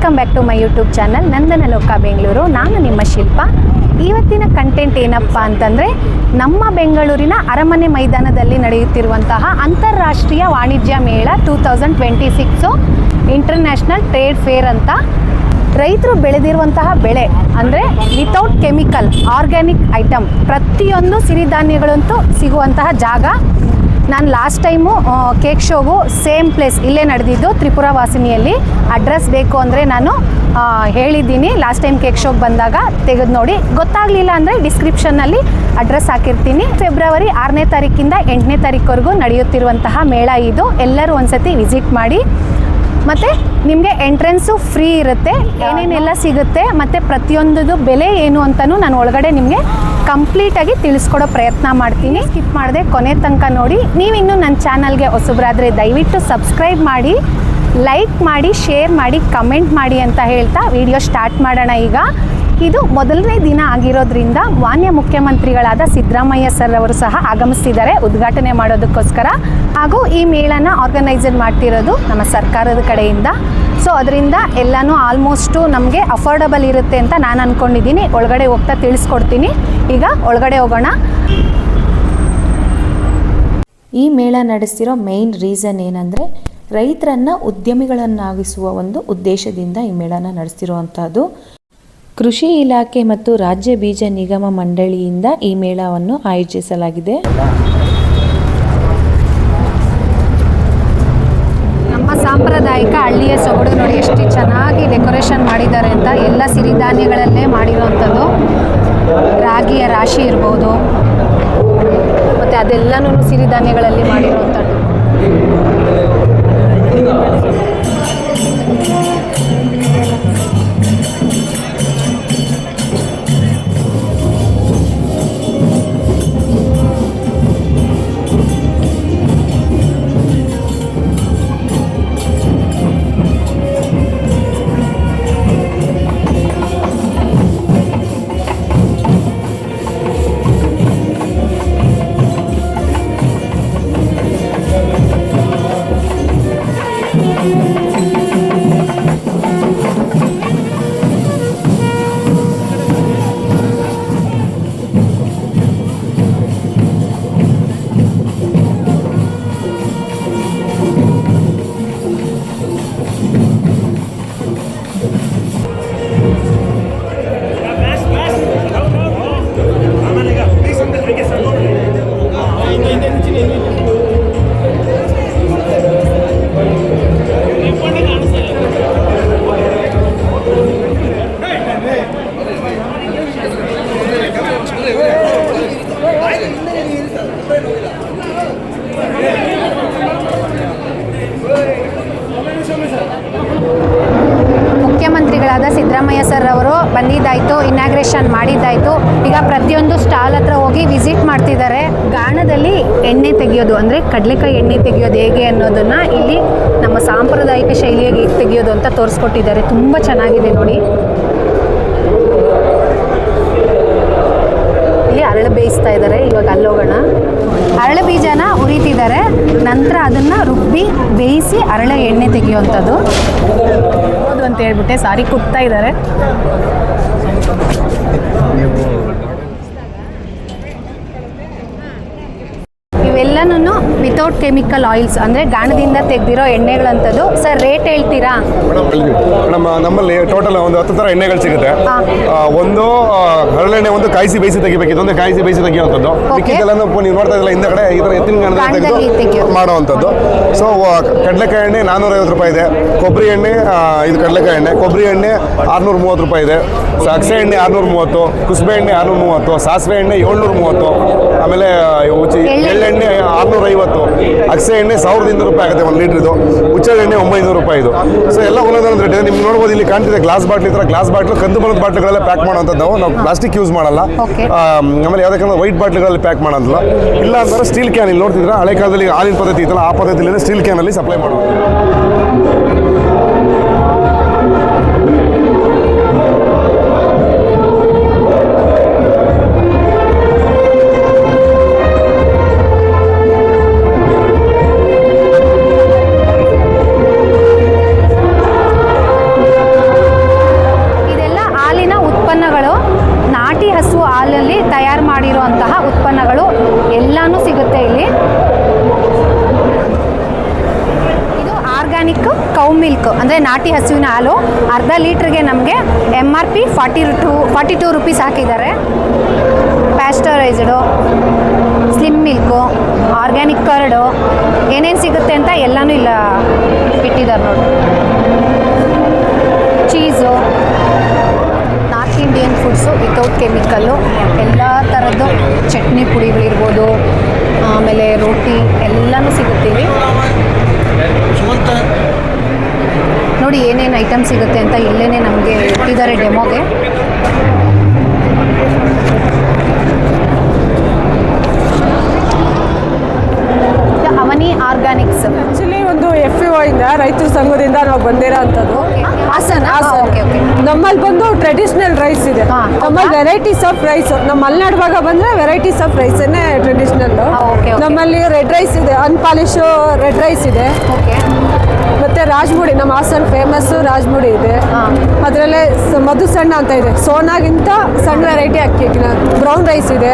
Welcome back to my YouTube channel Nandana Loka Bengaluru. ನಾನು ನಿಮ್ಮ ಶಿಲ್ಪ. ಇವತ್ತಿನ ಕಂಟೆಂಟ್ ಏನಪ್ಪ ಅಂತಂದರೆ, ನಮ್ಮ ಬೆಂಗಳೂರಿನ ಅರಮನೆ ಮೈದಾನದಲ್ಲಿ ನಡೆಯುತ್ತಿರುವಂತಹ ಅಂತಾರಾಷ್ಟ್ರೀಯ ವಾಣಿಜ್ಯ ಮೇಳ 2026 ಇಂಟರ್ನ್ಯಾಷನಲ್ ಟ್ರೇಡ್ ಫೇರ್ ಅಂತ. ರೈತರು ಬೆಳೆದಿರುವಂತಹ ಬೆಳೆ ಅಂದರೆ ವಿತೌಟ್ ಕೆಮಿಕಲ್ ಆರ್ಗ್ಯಾನಿಕ್ ಐಟಮ್ ಪ್ರತಿಯೊಂದು ಸಿರಿಧಾನ್ಯಗಳಂತೂ ಸಿಗುವಂತಹ ಜಾಗ. ನಾನು ಲಾಸ್ಟ್ ಟೈಮು ಕೇಕ್ ಶೋಗೂ ಸೇಮ್ ಪ್ಲೇಸ್ ಇಲ್ಲೇ ನಡೆದಿದ್ದು, ತ್ರಿಪುರ ವಾಸಿನಿಯಲ್ಲಿ. ಅಡ್ರೆಸ್ ಬೇಕು ಅಂದರೆ ನಾನು ಹೇಳಿದ್ದೀನಿ, ಲಾಸ್ಟ್ ಟೈಮ್ ಕೇಕ್ ಶೋಗೆ ಬಂದಾಗ ತೆಗೆದು ನೋಡಿ. ಗೊತ್ತಾಗಲಿಲ್ಲ ಅಂದರೆ ಡಿಸ್ಕ್ರಿಪ್ಷನ್ನಲ್ಲಿ ಅಡ್ರೆಸ್ ಹಾಕಿರ್ತೀನಿ. ಫೆಬ್ರವರಿ 6ನೇ ತಾರೀಕಿಂದ 8ನೇ ತಾರೀಕುವರೆಗೂ ನಡೆಯುತ್ತಿರುವಂತಹ ಮೇಳ ಇದು. ಎಲ್ಲರೂ ಒಂದ್ಸತಿ ವಿಸಿಟ್ ಮಾಡಿ. ಮತ್ತು ನಿಮಗೆ ಎಂಟ್ರೆನ್ಸು ಫ್ರೀ ಇರುತ್ತೆ. ಏನೇನೆಲ್ಲ ಸಿಗುತ್ತೆ ಮತ್ತು ಪ್ರತಿಯೊಂದು ಬೆಲೆ ಏನು ಅಂತಲೂ ನಾನು ಒಳಗಡೆ ನಿಮಗೆ ಕಂಪ್ಲೀಟಾಗಿ ತಿಳಿಸ್ಕೊಡೋ ಪ್ರಯತ್ನ ಮಾಡ್ತೀನಿ. ಸ್ಕಿಪ್ ಮಾಡದೆ ಕೊನೆ ತನಕ ನೋಡಿ. ನೀವಿನ್ನೂ ನನ್ನ ಚಾನಲ್ಗೆ ಹೊಸಬ್ರಾದರೆ ದಯವಿಟ್ಟು ಸಬ್ಸ್ಕ್ರೈಬ್ ಮಾಡಿ, ಲೈಕ್ ಮಾಡಿ, ಶೇರ್ ಮಾಡಿ, ಕಮೆಂಟ್ ಮಾಡಿ ಅಂತ ಹೇಳ್ತಾ ವಿಡಿಯೋ ಸ್ಟಾರ್ಟ್ ಮಾಡೋಣ. ಈಗ ಇದು ಮೊದಲನೇ ದಿನ ಆಗಿರೋದ್ರಿಂದ ಮಾನ್ಯ ಮುಖ್ಯಮಂತ್ರಿಗಳಾದ ಸಿದ್ದರಾಮಯ್ಯ ಸರ್ ಅವರು ಸಹ ಆಗಮಿಸ್ತಿದ್ದಾರೆ ಉದ್ಘಾಟನೆ ಮಾಡೋದಕ್ಕೋಸ್ಕರ. ಹಾಗೂ ಈ ಮೇಳನ ಆರ್ಗನೈಸರ್ ಮಾಡ್ತಿರೋದು ನಮ್ಮ ಸರ್ಕಾರದ ಕಡೆಯಿಂದ. ಸೊ ಅದರಿಂದ ಎಲ್ಲನೂ ಆಲ್ಮೋಸ್ಟು ನಮಗೆ ಅಫೋರ್ಡಬಲ್ ಇರುತ್ತೆ ಅಂತ ನಾನು ಅಂದ್ಕೊಂಡಿದ್ದೀನಿ. ಒಳಗಡೆ ಹೋಗ್ತಾ ತಿಳಿಸ್ಕೊಡ್ತೀನಿ. ಈಗ ಒಳಗಡೆ ಹೋಗೋಣ. ಈ ಮೇಳ ನಡೆಸ್ತಿರೋ ಮೇನ್ ರೀಸನ್ ಏನಂದರೆ, ರೈತರನ್ನು ಉದ್ಯಮಿಗಳನ್ನಾಗಿಸುವ ಒಂದು ಉದ್ದೇಶದಿಂದ ಈ ಮೇಳನ ನಡೆಸ್ತಿರುವಂಥದ್ದು. ಕೃಷಿ ಇಲಾಖೆ ಮತ್ತು ರಾಜ್ಯ ಬೀಜ ನಿಗಮ ಮಂಡಳಿಯಿಂದ ಈ ಮೇಳವನ್ನು ಆಯೋಜಿಸಲಾಗಿದೆ. ನಮ್ಮ ಸಾಂಪ್ರದಾಯಿಕ ಹಳ್ಳಿಯ ಸೊಗಡು ನೋಡಿ, ಎಷ್ಟು ಚೆನ್ನಾಗಿ ಡೆಕೋರೇಷನ್ ಮಾಡಿದ್ದಾರೆ ಅಂತ. ಎಲ್ಲ ಸಿರಿಧಾನ್ಯಗಳಲ್ಲೇ ಮಾಡಿರೋವಂಥದ್ದು. ರಾಗಿಯ ರಾಶಿ ಇರ್ಬೋದು, ಮತ್ತು ಅದೆಲ್ಲನೂ ಸಿರಿಧಾನ್ಯಗಳಲ್ಲಿ ಮಾಡಿರೋವಂಥದ್ದು. ಮುಖ್ಯಮಂತ್ರಿಗಳಾದ ಸಿದ್ದರಾಮಯ್ಯ ಸರ್ ಅವರು ಬಂದಿದ್ದಾಯಿತು, ಇನಾಗ್ರೇಷನ್ ಮಾಡಿದ್ದಾಯಿತು. ಈಗ ಪ್ರತಿಯೊಂದು ಸ್ಟಾಲ್ ಹತ್ರ ಹೋಗಿ ವಿಸಿಟ್ ಮಾಡ್ತಿದ್ದಾರೆ. ಗಾಣದಲ್ಲಿ ಎಣ್ಣೆ ತೆಗೆಯೋದು ಅಂದರೆ ಕಡಲೆಕಾಯಿ ಎಣ್ಣೆ ತೆಗೆಯೋದು ಹೇಗೆ ಅನ್ನೋದನ್ನು ಇಲ್ಲಿ ನಮ್ಮ ಸಾಂಪ್ರದಾಯಿಕ ಶೈಲಿಯಾಗಿ ಹೇಗೆ ತೆಗೆಯೋದು ಅಂತ ತೋರಿಸ್ಕೊಟ್ಟಿದ್ದಾರೆ. ತುಂಬ ಚೆನ್ನಾಗಿದೆ ನೋಡಿ. ಇಲ್ಲಿ ಅರಳು ಬೇಯಿಸ್ತಾ ಇದ್ದಾರೆ. ಇವಾಗ ಅಲ್ಲೋಗೋಣ. ಅರಳು ಬೀಜನ ಉರಿತಿದ್ದಾರೆ, ನಂತರ ಅದನ್ನು ರುಬ್ಬಿ ಬೇಯಿಸಿ ಅರಳೆ ಎಣ್ಣೆ ತೆಗೆಯುವಂಥದ್ದು ಹೌದು ಅಂತ ಹೇಳ್ಬಿಟ್ಟೆ. ಸಾರಿ, ಕುಟ್ತಾ ಇದ್ದಾರೆ. ಇವೆಲ್ಲನೂ ವಿತೌಟ್ ಕೆಮಿಕಲ್ ಆಯಿಲ್ಸ್ ಅಂದರೆ ಗಾಣದಿಂದ ತೆಗೆದಿರೋ ಎಣ್ಣೆಗಳಂಥದ್ದು. ಸರ್, ರೇಟ್ ಹೇಳ್ತೀರಾ? ನಮ್ಮಲ್ಲಿ ಟೋಟಲ್ ಒಂದು 10 ಥರ ಎಣ್ಣೆಗಳು ಸಿಗುತ್ತೆ. ಒಂದು ಹರಳೆಣ್ಣೆ, ಒಂದು ಕಾಯಿಸಿ ಬೇಯಿಸಿ ತೆಗಿಬೇಕು. ಇದೊಂದು ಕಾಯಿಸಿ ಬೇಯಿಸಿ ತೆಗಿಯುವಂಥದ್ದು. ಮಿಕ್ಕಿದೆಲ್ಲನೂ ನೀವು ನೋಡ್ತಾ ಇದ್ದಿಲ್ಲ ಹಿಂದೆಗಡೆ ಈ ಥರ ಎತ್ತಿನ ತೆಗೆದು ಮಾಡುವಂಥದ್ದು. ಸೊ ಕಡಲೆಕಾಯಿ ಎಣ್ಣೆ 450 ರೂಪಾಯಿ ಇದೆ. ಕೊಬ್ಬರಿ ಎಣ್ಣೆ, ಇದು ಕಡಲೆಕಾಯಿ ಎಣ್ಣೆ. ಕೊಬ್ಬರಿ ಎಣ್ಣೆ 630 ರೂಪಾಯಿ ಇದೆ. ಅಗಸೆ ಎಣ್ಣೆ 630, ಕುಸುಬೆ ಎಣ್ಣೆ 630, ಸಾಸಿವೆ ಎಣ್ಣೆ 730, ಆಮೇಲೆ ಎಳ್ಳೆಣ್ಣೆ 650, ಅಗಸೆ ಎಣ್ಣೆ 1200 ರೂಪಾಯಿ ಆಗುತ್ತೆ 1 ಲೀಟ್ರಿದು. ಹುಚ್ಚಳ ಎಣ್ಣೆ 900 ರೂಪಾಯಿ ಇದು. ಸೊ ಎಲ್ಲ ಒಂದೊಂದು ರೇಟ್ ಇದೆ. ನಿಮ್ಗೆ ನೋಡ್ಬೋದು, ಇಲ್ಲಿ ಕಾಣ್ತಿದೆ ಗ್ಲಾಸ್ ಬಾಟ್ಲಿ. ಈ ಥರ ಗ್ಲಾಸ್ ಬಾಟ್ಲು, ಕಂದು ಬಣ್ಣದ ಬಾಟ್ಲುಗಳೆಲ್ಲ ಪ್ಯಾಕ್ ಮಾಡೋಂಥದ್ದು. ನಾವು ಪ್ಲಾಸ್ಟಿಕ್ ಯೂಸ್ ಮಾಡಲ್ಲ. ಆಮೇಲೆ ಯಾವುದಕ್ಕೆ ವೈಟ್ ಬಾಟ್ಲುಗಳಲ್ಲಿ ಪ್ಯಾಕ್ ಮಾಡೋದಿಲ್ಲ. ಇಲ್ಲ ಅಂದ್ರೆ ಸ್ಟೀಲ್ ಕ್ಯಾನ್. ಇಲ್ಲಿ ನೋಡ್ತಿದ್ರೆ ಹಳೆ ಕಾಲದಲ್ಲಿ ಹಾಲಿನ ಪದ್ಧತಿ ಇತ್ತಲ್ಲ, ಆ ಪದ್ಧತಿಯಲ್ಲಿ ಸ್ಟೀಲ್ ಕ್ಯಾನಲ್ಲಿ ಸಪ್ಲೈ ಮಾಡೋದು. ಆರ್ಗ್ಯಾನಿಕ್ ಕೌ ಮಿಲ್ಕ್ ಅಂದರೆ ನಾಟಿ ಹಸುವಿನ ಹಾಲು ಅರ್ಧ ಲೀಟ್ರಿಗೆ ನಮಗೆ MRP 42 ರುಪೀಸ್ ಹಾಕಿದ್ದಾರೆ. ಪ್ಯಾಸ್ಟರೈಸ್ಡು, ಸ್ಲಿಮ್ ಮಿಲ್ಕು, ಆರ್ಗ್ಯಾನಿಕ್ ಕರ್ಡು ಏನೇನು ಸಿಗುತ್ತೆ ಅಂತ ಎಲ್ಲನೂ ಇಲ್ಲ ಇಟ್ಟಿದ್ದಾರೆ ನೋಡಿ. Cheese, north Indian foods without chemical, ಎಲ್ಲ ಥರದ್ದು ಚಟ್ನಿ ಪುಡಿಗಳಿರ್ಬೋದು, ಆಮೇಲೆ ರೋಟಿ ಎಲ್ಲನೂ ಸಿಗುತ್ತೀವಿ. ನೋಡಿ ಏನೇನು ಐಟಮ್ ಸಿಗುತ್ತೆ ಅಂತ ಇಲ್ಲೇ ನಮಗೆ ಇಟ್ಟಿದ್ದಾರೆ ಡೆಮೋಗೆ. ಅವನಿ ಆರ್ಗ್ಯಾನಿಕ್ಸ್ ಆಕ್ಚುಲಿ ಒಂದು FAO ಇಂದ ರೈತರ ಸಂಘದಿಂದ ನಾವು ಬಂದಿರೋ ಅಂಥದ್ದು. ಹಾಸನ. Okay okay. ನಮ್ಮಲ್ಲಿ ಬಂದು ಟ್ರೆಡಿಷನಲ್ ರೈಸ್ ಇದೆ. ನಮ್ಮಲ್ಲಿ ವೆರೈಟೀಸ್ ಆಫ್ ರೈಸ್. ನಮ್ಮ ಮಲೆನಾಡು ಭಾಗ ಬಂದರೆ ವೆರೈಟೀಸ್ ಆಫ್ ರೈಸನ್ನೇ ಟ್ರೆಡಿಷನಲ್. ನಮ್ಮಲ್ಲಿ ರೆಡ್ ರೈಸ್ ಇದೆ, ಅನ್ಪಾಲಿಶ್ ರೆಡ್ ರೈಸ್ ಇದೆ. ಓಕೆ. ಮತ್ತು ರಾಜ್ಮುಡಿ, ನಮ್ಮ ಹಾಸನ ಫೇಮಸ್ಸು ರಾಜ್ಮುಡಿ ಇದೆ. ಅದರಲ್ಲೇ ಮಧು ಸಣ್ಣ ಅಂತ ಇದೆ, ಸೋನಾಗಿಂತ ಸಣ್ಣ ವೆರೈಟಿ ಅಕ್ಕಿ. ಬ್ರೌನ್ ರೈಸ್ ಇದೆ.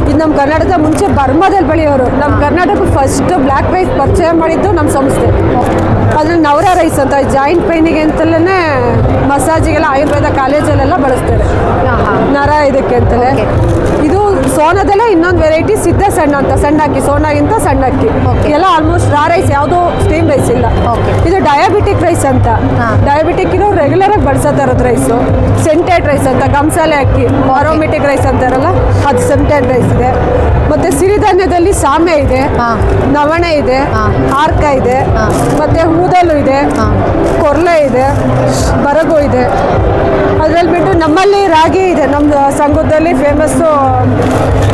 ಇದು ನಮ್ಮ ಕರ್ನಾಟಕದ ಮುಂಚೆ ಬರ್ಮಾದಲ್ಲಿ ಬೆಳೆಯೋರು. ನಮ್ಮ ಕರ್ನಾಟಕ ಫಸ್ಟ್ ಬ್ಲ್ಯಾಕ್ ರೈಸ್ ಪರಿಚಯ ಮಾಡಿದ್ದು ನಮ್ಮ ಸಂಸ್ಥೆ. ಅದ್ರಲ್ಲಿ ನವರ ರೈಸ್ ಅಂತ ಜಾಯಿಂಟ್ ಪೈನಿಗೆ ಅಂತಲೇ ಮಸಾಜಿಗೆಲ್ಲ ಆಯುರ್ವೇದ ಕಾಲೇಜಲ್ಲೆಲ್ಲ ಬಳಸ್ತಾರೆ, ನರ ಇದಕ್ಕೆ ಅಂತಲೇ. ಇದು ಸೋನಾದಲ್ಲೇ ಇನ್ನೊಂದು ವೆರೈಟಿ ಸಿದ್ಧ ಸಣ್ಣ ಅಂತ, ಸಣ್ಣ ಅಕ್ಕಿ, ಸೋನಾಗಿಂತ ಸಣ್ಣ ಅಕ್ಕಿ. ಎಲ್ಲ ಆಲ್ಮೋಸ್ಟ್ ರಾ ರೈಸ್, ಯಾವುದೂ ಸ್ಟೀಮ್ ರೈಸ್ ಇಲ್ಲ. ಇದು ಡಯಾಬಿಟಿಕ್ ರೈಸ್ ಅಂತ. ಡಯಾಬಿಟಿಕ್ ಇರೋ ರೆಗ್ಯುಲರ್ ಆಗಿ ಬಳಸತಾ ಇರೋದು ರೈಸು. ಸೆಂಟೆಡ್ ರೈಸ್ ಅಂತ, ಗಂಸಾಲೆ ಅಕ್ಕಿ, ಆರೋಮೆಟಿಕ್ ರೈಸ್ ಅಂತಾರಲ್ಲ ಅದು ಸೆಂಟೆಡ್ ರೈಸ್ ಇದೆ. ಮತ್ತೆ ಸಿರಿಧಾನ್ಯದಲ್ಲಿ ಸಾಮೆ ಇದೆ, ನವಣೆ ಇದೆ, ಹಾರ್ಕ ಇದೆ, ಮತ್ತೆ ಊದಲು ಇದೆ, ಕೊರ್ಲೆ ಇದೆ, ಬರಗು ಇದೆ. ಅದರಲ್ಲಿ ಬಿಟ್ಟು ನಮ್ಮಲ್ಲಿ ರಾಗಿ ಇದೆ. ನಮ್ಮ ಸಂಘದಲ್ಲಿ ಫೇಮಸ್ಸು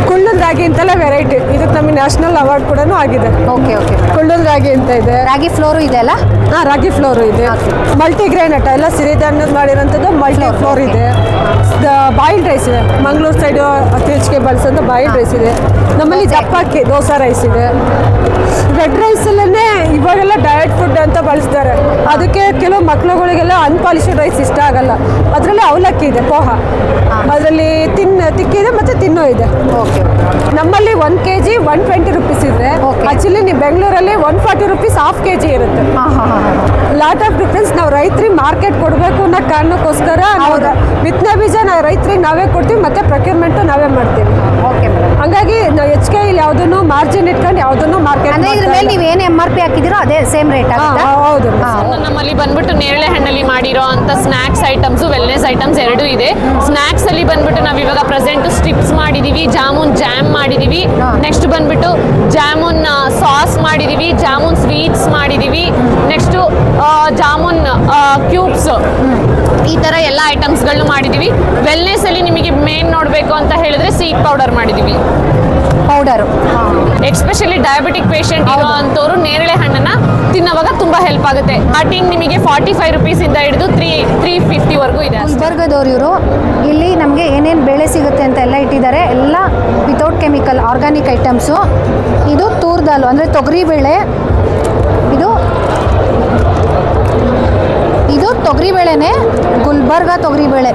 ಕುಳ್ಳದ ರಾಗಿ ಅಂತೆಲ್ಲ ವೆರೈಟಿ. ಇದಕ್ಕೆ ನಮಗೆ ನ್ಯಾಷನಲ್ ಅವಾರ್ಡ್ ಕೂಡ ಆಗಿದೆ. Okay okay. ಕುಳ್ಳದ ರಾಗಿ ಅಂತ ಇದೆ. ರಾಗಿ ಫ್ಲೋರು ಇದೆ ಅಲ್ಲ? ಹಾಂ, ರಾಗಿ ಫ್ಲೋರು ಇದೆ. ಮಲ್ಟಿಗ್ರೇನ್ ಎಲ್ಲ ಸಿರಿಧಾನ್ಯದ ಮಾಡಿರೋಂಥದ್ದು ಮಲ್ಟಿ ಫ್ಲೋರ್ ಇದೆ. ಬಾಯಿಲ್ಡ್ ರೈಸ್ ಇದೆ, ಮಂಗಳೂರು ಸೈಡು ಅತಿ ಹೆಚ್ಚಿಗೆ ಬಳಸೋದು ಬಾಯಿಲ್ಡ್ ರೈಸ್ ಇದೆ. ನಮ್ಮಲ್ಲಿ ದಪ್ಪಕ್ಕಿ ದೋಸೆ ರೈಸ್ ಇದೆ. ರೆಡ್ ರೈಸಲ್ಲೇ ಇವಾಗೆಲ್ಲ ಡಯಟ್ ಫುಡ್ ಅಂತ ಬಳಸ್ತಾರೆ. ಅದಕ್ಕೆ ಕೆಲವು ಮಕ್ಳುಗಳಿಗೆಲ್ಲ ಅನ್ಪಾಲಿಶ್ಡ್ ರೈಸ್ ಇಷ್ಟ ಆಗಲ್ಲ. ಅದರಲ್ಲಿ ಅವಲಕ್ಕಿ ಇದೆ, ಪೋಹ, ಅದರಲ್ಲಿ ತಿಕ್ಕಿದೆ ಮತ್ತು ತಿನ್ನೋ ಇದೆ. ಓಕೆ. ನಮ್ಮಲ್ಲಿ 1 kg 120 ರುಪೀಸ್ ಇದ್ರೆ, ಆಕ್ಚುಲಿ ನೀವು ಬೆಂಗಳೂರಲ್ಲಿ 140 ರುಪೀಸ್ ಹಾಫ್ kg ಇರುತ್ತೆ. Lot of difference. ನಾವು ರೈತರಿಗೆ ಮಾರ್ಕೆಟ್ ಕೊಡಬೇಕು ಅನ್ನೋ ಕಾರಣಕ್ಕೋಸ್ಕರ ಬಿತ್ತನೆ ಬೀಜ ನಾವು ರೈತರಿಗೆ ನಾವೇ ಕೊಡ್ತೀವಿ, ಮತ್ತೆ ಪ್ರೊಕ್ಯೂರ್ಮೆಂಟು ನಾವೇ ಮಾಡ್ತೀವಿ. ಓಕೆ. ಹಂಗಾಗಿ ನಾವು HK ಇಲ್ಲಿ ಯಾವುದನ್ನು ಮಾರ್ಜಿನ್ ಇಟ್ಕೊಂಡು ಯಾವುದನ್ನು ಮಾರ್ಕೆಟ್ ಅಂದ್ರೆ ಇದ್ರ ಮೇಲೆ ನೀವು ಏನು MRP ಹಾಕಿದಿರೋ ಅದೇ ಸೇಮ್ ರೇಟ್ ಆಗುತ್ತೆ? ಹೌದು. ನಮ್ಮಲ್ಲಿ ಬಂದ್ಬಿಟ್ಟು ನೇರಳೆ ಹಣ್ಣಲ್ಲಿ ಮಾಡಿರೋ ಅಂತ ಸ್ನ್ಯಾಕ್ಸ್ ಐಟಮ್ಸು, ವೆಲ್ನೆಸ್ ಐಟಮ್ಸ್ ಎರಡೂ ಇದೆ. ಸ್ನ್ಯಾಕ್ಸ್ ಅಲ್ಲಿ ಬಂದ್ಬಿಟ್ಟು ನಾವು ಇವಾಗ ಪ್ರೆಸೆಂಟ್ ಸ್ಟ್ರಿಪ್ಸ್ ಮಾಡಿದೀವಿ, ಜಾಮೂನ್ ಜಾಮ್ ಮಾಡಿದೀವಿ, ನೆಕ್ಸ್ಟ್ ಬಂದ್ಬಿಟ್ಟು ಜಾಮೂನ್ ಸಾಸ್ ಮಾಡಿದೀವಿ, ಜಾಮೂನ್ ಸ್ವೀಟ್ಸ್ ಮಾಡಿದೀವಿ, ನೆಕ್ಸ್ಟ್ ಜಾಮೂನ್ ಕ್ಯೂಬ್ಸ್, ಈ ತರ ಎಲ್ಲ ಐಟಮ್ಸ್ಗಳನ್ನ ಮಾಡಿದೀವಿ. ವೆಲ್ನೆಸ್ ಅಲ್ಲಿ ನಿಮಗೆ ಮೇನ್ ನೋಡಬೇಕು ಅಂತ ಹೇಳಿದ್ರೆ ಸೀಡ್ ಪೌಡರ್ ಮಾಡಿದೀವಿ. ಪೌಡರು ಎಸ್ಪೆಷಲಿ ಡಯಾಬಿಟಿಕ್ ಪೇಷಂಟ್ ಇರೋ ಅಂಥವ್ರು ನೇರಳೆ ಹಣ್ಣನ್ನ ತಿನ್ನೋವಾಗ ತುಂಬಾ ಹೆಲ್ಪ್ ಆಗುತ್ತೆ. ಸ್ಟಾರ್ಟಿಂಗ್ ನಿಮಗೆ 45 ರುಪೀಸ್ ಇಂದ ಹಿಡಿದು 350 ವರೆಗೂ ಇದೆ. ಗುಲ್ಬರ್ಗದವ್ರು ಇವರು. ಇಲ್ಲಿ ನಮಗೆ ಏನೇನು ಬೇಳೆ ಸಿಗುತ್ತೆ ಅಂತ ಎಲ್ಲ ಇಟ್ಟಿದ್ದಾರೆ. ಎಲ್ಲ ವಿತೌಟ್ ಕೆಮಿಕಲ್ ಆರ್ಗ್ಯಾನಿಕ್ ಐಟಮ್ಸು. ಇದು ತೂರ್ ದಾಲ್ ಅಂದರೆ ತೊಗರಿಬೇಳೆ. ಇದು ತೊಗರಿಬೇಳೆನೇ, ಗುಲ್ಬರ್ಗ ತೊಗರಿಬೇಳೆ.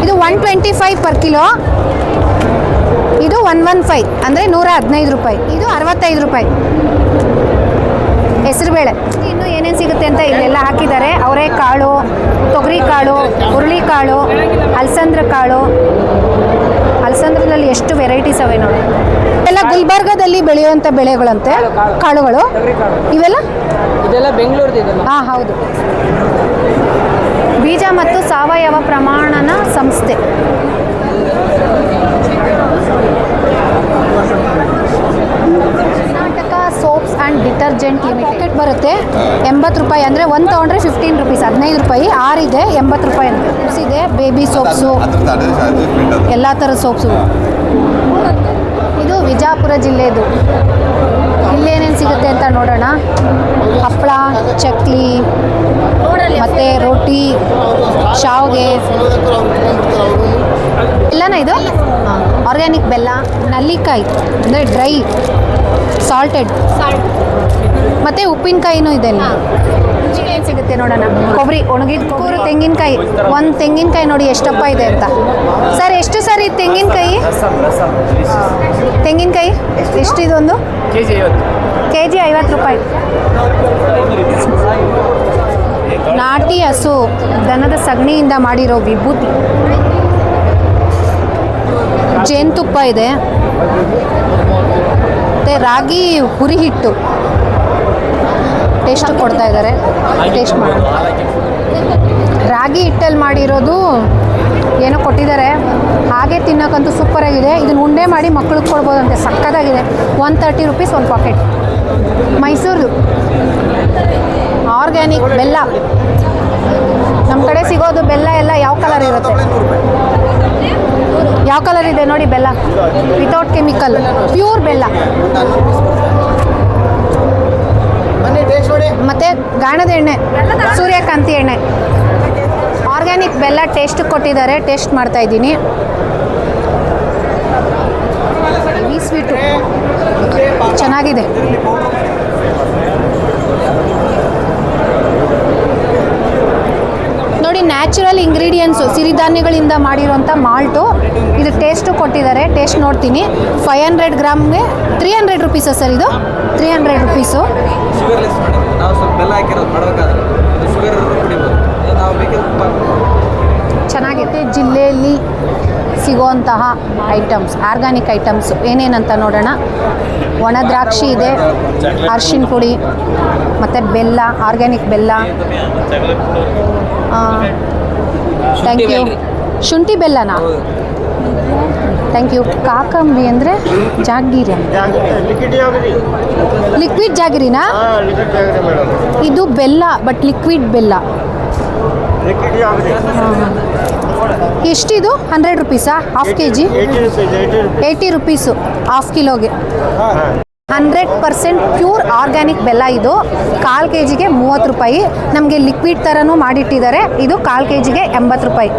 ಇದು 125 ಪರ್ ಕಿಲೋ. ಇದು 115 ಅಂದರೆ 115 ರೂಪಾಯಿ. ಇದು 65 ರೂಪಾಯಿ. ಹೆಸರುಬೇಳೆ. ಇನ್ನು ಏನೇನು ಸಿಗುತ್ತೆ ಅಂತ ಇಲ್ಲೆಲ್ಲ ಹಾಕಿದ್ದಾರೆ. ಅವರೆಕಾಳು, ತೊಗರಿ ಕಾಳು, ಹುರುಳಿಕಾಳು, ಅಲಸಂದ್ರ ಕಾಳು. ಅಲಸಂದ್ರದಲ್ಲಿ ಎಷ್ಟು ವೆರೈಟೀಸ್ ಅವೆ ನೋಡಿ. ಎಲ್ಲ ಗುಲ್ಬರ್ಗದಲ್ಲಿ ಬೆಳೆಯುವಂಥ ಬೆಳೆಗಳಂತೆ, ಕಾಳುಗಳು ಇವೆಲ್ಲ. ಇದೆಲ್ಲ ಬೆಂಗಳೂರು. ಹಾಂ ಹೌದು. ಬೀಜ ಮತ್ತು ಸಾವಯವ ಪ್ರಮಾಣನ ಸಂಸ್ಥೆ. Karnataka soaps and detergent limited. Packet ಬರುತ್ತೆ 80 ರೂಪಾಯಿ, ಅಂದರೆ ಒಂದು ತೊಗೊಂಡ್ರೆ 15 ರುಪೀಸ್, 15 ರೂಪಾಯಿ. 6 ಇದೆ 80 ರೂಪಾಯಿ. ಸೋಪ್ಸ್ ಇದೆ, ಬೇಬಿ ಸೋಪ್ಸು, ಎಲ್ಲ ಥರದ ಸೋಪ್ಸು. ಇದು ವಿಜಯಪುರ ಜಿಲ್ಲೆದು. ಇಲ್ಲೇನೇನು ಸಿಗುತ್ತೆ ಅಂತ ನೋಡೋಣ. ಹಪ್ಪಳ, ಚಕ್ಲಿ, ಮತ್ತು ರೋಟಿ, ಶಾವಿಗೆ ಎಲ್ಲನೂ. ಇದು ಆರ್ಗ್ಯಾನಿಕ್ ಬೆಲ್ಲ, ನಲ್ಲಿಕಾಯಿ ಅಂದರೆ ಡ್ರೈ ಸಾಲ್ಟೆಡ್, ಮತ್ತು ಉಪ್ಪಿನಕಾಯಿನೂ ಇದೆ. ಏನು ಸಿಗುತ್ತೆ ನೋಡೋಣ. ಕೊಬ್ಬರಿ, ಒಣಗಿದ ಕೊಬ್ಬರಿ, ತೆಂಗಿನಕಾಯಿ. ಒಂದು ತೆಂಗಿನಕಾಯಿ ನೋಡಿ ಎಷ್ಟಪ್ಪ ಇದೆ ಅಂತ. ಸರ್ ಎಷ್ಟು ಸರ್ ಇದು ತೆಂಗಿನಕಾಯಿ? ತೆಂಗಿನಕಾಯಿ ಎಷ್ಟು? ಇದೊಂದು ಕೆಜಿ 50 ರೂಪಾಯಿ. ನಾಟಿ ಹಸು ದನದ ಸಗಣಿಯಿಂದ ಮಾಡಿರೋ ವಿಭೂತಿ. ಜೇನುತುಪ್ಪ ಇದೆ ಮತ್ತು ರಾಗಿ ಹುರಿ ಹಿಟ್ಟು ಟೇಸ್ಟ್ ಕೊಡ್ತಾ ಇದ್ದಾರೆ. ಟೇಸ್ಟ್ ಮಾಡೋಣ. ರಾಗಿ ಹಿಟ್ಟಲ್ಲಿ ಮಾಡಿರೋದು ಏನೋ ಕೊಟ್ಟಿದ್ದಾರೆ, ಹಾಗೆ ತಿನ್ನೋಕ್ಕಂತೂ ಸೂಪರಾಗಿದೆ. ಇದನ್ನು ಉಂಡೆ ಮಾಡಿ ಮಕ್ಳಿಗೆ ಕೊಡ್ಬೋದಂತೆ, ಸಕ್ಕತ್ತಾಗಿದೆ. 130 ರೂಪೀಸ್ ಒಂದು ಪಾಕೆಟ್. ಮೈಸೂರು ಆರ್ಗ್ಯಾನಿಕ್ ಬೆಲ್ಲ. ನಮ್ಮ ಕಡೆ ಸಿಗೋದು ಬೆಲ್ಲ ಎಲ್ಲ ಯಾವ ಕಲರ್ ಇರುತ್ತೆ? ಯಾವ ಕಲರ್ ಇದೆ ನೋಡಿ ಬೆಲ್ಲ, ವಿತೌಟ್ ಕೆಮಿಕಲ್, ಪ್ಯೂರ್ ಬೆಲ್ಲ. ಮತ್ತು ಗಾಣದ ಎಣ್ಣೆ, ಸೂರ್ಯಕಾಂತಿ ಎಣ್ಣೆ, ಆರ್ಗ್ಯಾನಿಕ್ ಬೆಲ್ಲ ಟೇಸ್ಟ್ ಕೊಟ್ಟಿದ್ದಾರೆ. ಟೇಸ್ಟ್ ಮಾಡ್ತಾ ಇದ್ದೀನಿ. ಈ ಸ್ವೀಟು ಚೆನ್ನಾಗಿದೆ. ನೋಡಿ, ನ್ಯಾಚುರಲ್ ಇಂಗ್ರೀಡಿಯೆಂಟ್ಸು, ಸಿರಿಧಾನ್ಯಗಳಿಂದ ಮಾಡಿರೋಂಥ ಮಾಲ್ಟು. ಇದು ಟೇಸ್ಟು ಕೊಟ್ಟಿದ್ದಾರೆ. ಟೇಸ್ಟ್ ನೋಡ್ತೀನಿ. 500 ಗ್ರಾಮ್ಗೆ 300 ರುಪೀಸಾ ಸರ್? ಇದು 300 ರುಪೀಸು. ಶುಗರ್ಲೆಸ್ ಮೇಡಮ್, ನಾವು ಸ್ವಲ್ಪ ಬೆಲ್ಲ ಹಾಕಿರೋದು ಮಾಡಬೇಕಾದ್ರೆ ಇದು ಶುಗರ್ ಕುಡಿಬೋದು, ನಾವು ಬೇಕಿದ್ರೆ ಚೆನ್ನಾಗಿದೆ. ಜಿಲ್ಲೆಯಲ್ಲಿ ಸಿಗುವಂತಹ ಐಟಮ್ಸ್, ಆರ್ಗ್ಯಾನಿಕ್ ಐಟಮ್ಸ್ ಏನೇನಂತ ನೋಡೋಣ. ಒಣ ದ್ರಾಕ್ಷಿ ಇದೆ, ಅರಿಶಿನ ಪುಡಿ ಮತ್ತು ಬೆಲ್ಲ, ಆರ್ಗ್ಯಾನಿಕ್ ಬೆಲ್ಲ. Thank you. ಶುಂಠಿ ಬೆಲ್ಲನಾ? Thank you. ಕಾಕಂಬಿ ಅಂದರೆ ಜಾಗೀರಿ, ಲಿಕ್ವಿಡ್ ಜಾಗರಿನಾ? ಇದು ಬೆಲ್ಲ, ಬಟ್ ಲಿಕ್ವಿಡ್ ಬೆಲ್ಲ. ಎಷ್ಟಿದು? 100 ರುಪೀಸಾ? Half K G 80 rupees half ಕಿಲೋಗೆ. 100% ಪ್ಯೂರ್ ಆರ್ಗ್ಯಾನಿಕ್ ಬೆಲ್ಲ. ಇದು 1/4 ಕೆ ಜಿಗೆ 30 ರೂಪಾಯಿ. ನಮಗೆ ಲಿಕ್ವಿಡ್ ಥರನೂ ಮಾಡಿಟ್ಟಿದ್ದಾರೆ. ಇದು 1/4 ಕೆ ಜಿಗೆ 80 ರೂಪಾಯಿ.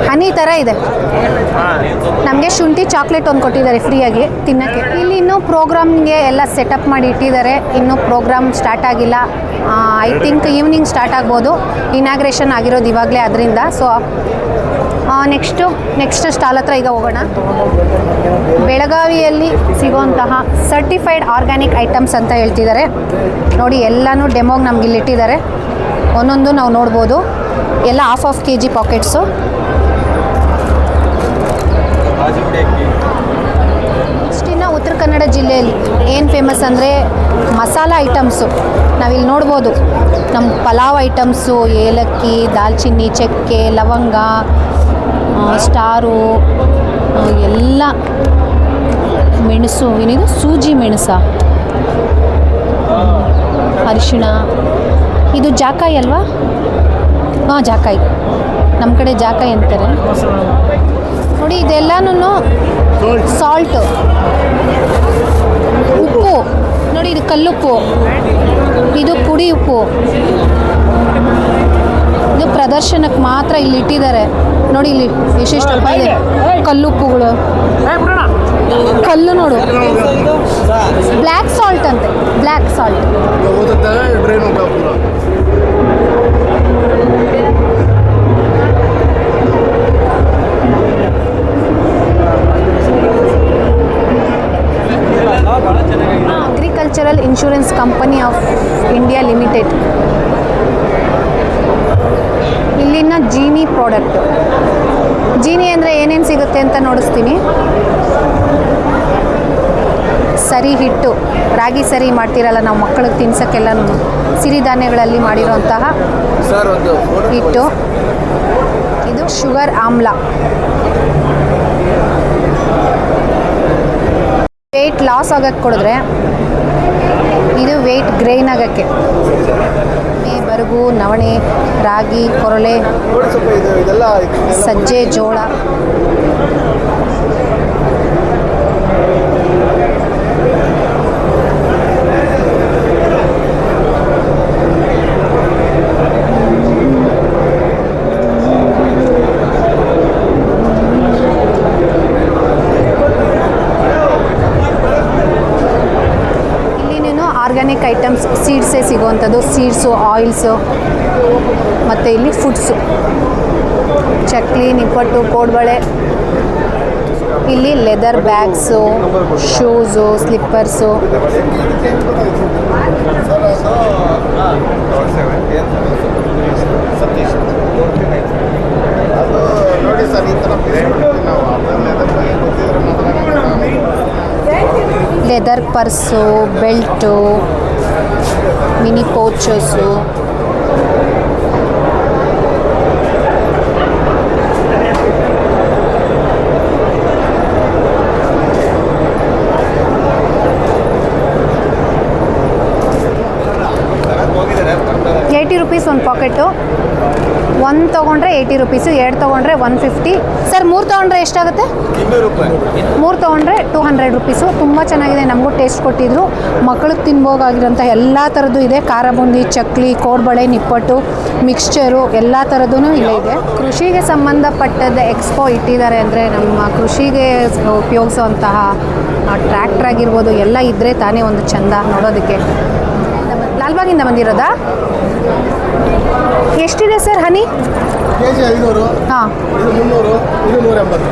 ಹನಿ ಥರ ಇದೆ. ನಮಗೆ ಶುಂಠಿ ಚಾಕ್ಲೇಟ್ ಒಂದು ಕೊಟ್ಟಿದ್ದಾರೆ ಫ್ರೀಯಾಗಿ ತಿನ್ನೋಕ್ಕೆ. ಇಲ್ಲಿ ಇನ್ನೂ ಪ್ರೋಗ್ರಾಮ್ಗೆ ಎಲ್ಲ ಸೆಟಪ್ ಮಾಡಿ ಇಟ್ಟಿದ್ದಾರೆ. ಇನ್ನೂ ಪ್ರೋಗ್ರಾಮ್ ಸ್ಟಾರ್ಟ್ ಆಗಿಲ್ಲ. ಐ ಥಿಂಕ್ ಈವ್ನಿಂಗ್ ಸ್ಟಾರ್ಟ್ ಆಗ್ಬೋದು. ಇನಾಗ್ರೇಷನ್ ಆಗಿರೋದು ಇವಾಗಲೇ, ಅದರಿಂದ. ಸೊ ನೆಕ್ಸ್ಟ್ ಸ್ಟಾಲ್ ಹತ್ರ ಈಗ ಹೋಗೋಣ. ಬೆಳಗಾವಿಯಲ್ಲಿ ಸಿಗುವಂತಹ ಸರ್ಟಿಫೈಡ್ ಆರ್ಗ್ಯಾನಿಕ್ ಐಟಮ್ಸ್ ಅಂತ ಹೇಳ್ತಿದ್ದಾರೆ. ನೋಡಿ, ಎಲ್ಲನೂ ಡೆಮೋಗೆ ನಮ್ಗೆ ಇಲ್ಲಿ ಇಟ್ಟಿದ್ದಾರೆ. ಒಂದೊಂದು ನಾವು ನೋಡ್ಬೋದು. ಎಲ್ಲ half K G packets. ಇಷ್ಟಿನ್ನು Uttara Kannada ಜಿಲ್ಲೆಯಲ್ಲಿ ಏನು ಫೇಮಸ್ ಅಂದರೆ ಮಸಾಲ ಐಟಮ್ಸು. ನಾವಿಲ್ಲಿ ನೋಡ್ಬೋದು ನಮ್ಮ ಪಲಾವ್ ಐಟಮ್ಸು, ಏಲಕ್ಕಿ, ದಾಲ್ಚಿನ್ನಿ, ಚಕ್ಕೆ, ಲವಂಗ, ಸ್ಟಾರು, ಎಲ್ಲ ಮೆಣಸು. ಏನಿದು? ಸೂಜಿ ಮೆಣಸ, ಅರಿಶಿಣ. ಇದು ಜಾಕಾಯಿ ಅಲ್ವಾ? ಹಾಂ, ಜಾಕಾಯಿ. ನಮ್ಮ ಕಡೆ ಜಾಕಾಯಿ ಅಂತಾರೆ. ನೋಡಿ, ಇದೆಲ್ಲನೂ ಸಾಲ್ಟು, ಉಪ್ಪು. ನೋಡಿ, ಇದು ಕಲ್ಲುಪ್ಪು, ಇದು ಪುಡಿ ಉಪ್ಪು. ಇದು ಪ್ರದರ್ಶನಕ್ಕೆ ಮಾತ್ರ ಇಲ್ಲಿ ಇಟ್ಟಿದ್ದಾರೆ. ನೋಡಿ, ಇಲ್ಲಿ ಎಷ್ಟೆಷ್ಟಪ್ಪ ಇದೆ ಕಲ್ಲುಪ್ಪುಗಳು. ಕಲ್ಲು ನೋಡು, ಬ್ಲ್ಯಾಕ್ ಸಾಲ್ಟ್ ಅಂತೆ, black salt. Agricultural insurance company of India limited. ಇಲ್ಲಿನ ಜೀನಿ ಪ್ರಾಡಕ್ಟು. ಜೀನಿ ಅಂದರೆ ಏನೇನು ಸಿಗುತ್ತೆ ಅಂತ ನೋಡಿಸ್ತೀನಿ. ಸರಿ ಹಿಟ್ಟು, ರಾಗಿ ಸರಿ ಮಾಡ್ತಿರಲ್ಲ ನಾವು ಮಕ್ಕಳಿಗೆ ತಿನ್ಸೋಕ್ಕೆಲ್ಲನೂ, ಸಿರಿಧಾನ್ಯಗಳಲ್ಲಿ ಮಾಡಿರೋಂತಹ ಹಿಟ್ಟು. ಇದು ಶುಗರ್ ಆಮ್ಲ. ವೆಯ್ಟ್ ಲಾಸ್ ಆಗೋಕ್ಕೆ ಕೊಡಿದ್ರೆ, ಇದು ವೆಯ್ಟ್ ಗ್ರೈನ್ ಆಗೋಕ್ಕೆ. ಬರಗು, ನವಣೆ, ರಾಗಿ, ಕೊರಲೆ, ಸಜ್ಜೆ, ಜೋಳ. ಆರ್ಗ್ಯಾನಿಕ್ ಐಟಮ್ಸ್, ಸೀಡ್ಸೇ ಸಿಗುವಂಥದ್ದು. ಸೀಡ್ಸು, ಆಯಿಲ್ಸು, ಮತ್ತು ಇಲ್ಲಿ ಫುಡ್ಸು, ಚಕ್ಲಿ, ನಿಪ್ಪಟ್ಟು, ಕೋಡ್ಬಳೆ. ಇಲ್ಲಿ leather bags, shoes, slippers. Leather purse, belt, mini pouches. ₹80 ಒಂದು ಪಾಕೆಟು. ಒಂದು ತೊಗೊಂಡ್ರೆ ₹80, 2 ತೊಗೊಂಡ್ರೆ ₹150. ಸರ್ 3 ತೊಗೊಂಡ್ರೆ ಎಷ್ಟಾಗುತ್ತೆ? 3 ತೊಗೊಂಡ್ರೆ ₹200. ತುಂಬ ಚೆನ್ನಾಗಿದೆ. ನಮಗೂ ಟೇಸ್ಟ್ ಕೊಟ್ಟಿದ್ರು. ಮಕ್ಕಳಿಗೆ ತಿನ್ಬೋಗಾಗಿರೋಂಥ ಎಲ್ಲ ಥರದ್ದು ಇದೆ. ಖಾರ ಬೂಂದಿ, ಚಕ್ಲಿ, ಕೋಡ್ಬಳೆ, ನಿಪ್ಪಟ್ಟು, ಮಿಕ್ಸ್ಚರು ಎಲ್ಲ ಥರದ್ದೂ ಇಲ್ಲೇ ಇದೆ. ಕೃಷಿಗೆ ಸಂಬಂಧಪಟ್ಟದ ಎಕ್ಸ್ಪೋ ಇಟ್ಟಿದ್ದಾರೆ ಅಂದರೆ ನಮ್ಮ ಕೃಷಿಗೆ ಉಪಯೋಗಿಸುವಂತಹ ಟ್ರ್ಯಾಕ್ಟರ್ ಆಗಿರ್ಬೋದು ಎಲ್ಲ ಇದ್ದರೆ ತಾನೇ ಒಂದು ಚಂದ ನೋಡೋದಕ್ಕೆ. ಲಾಲ್ಬಾಗಿಂದ ಬಂದಿರೋದಾ? ಎಷ್ಟಿದೆ ಸರ್ ಹನಿ? ಕೆಜಿ 500. ಹಾಂ, ಇದು 300, ಇದು 180.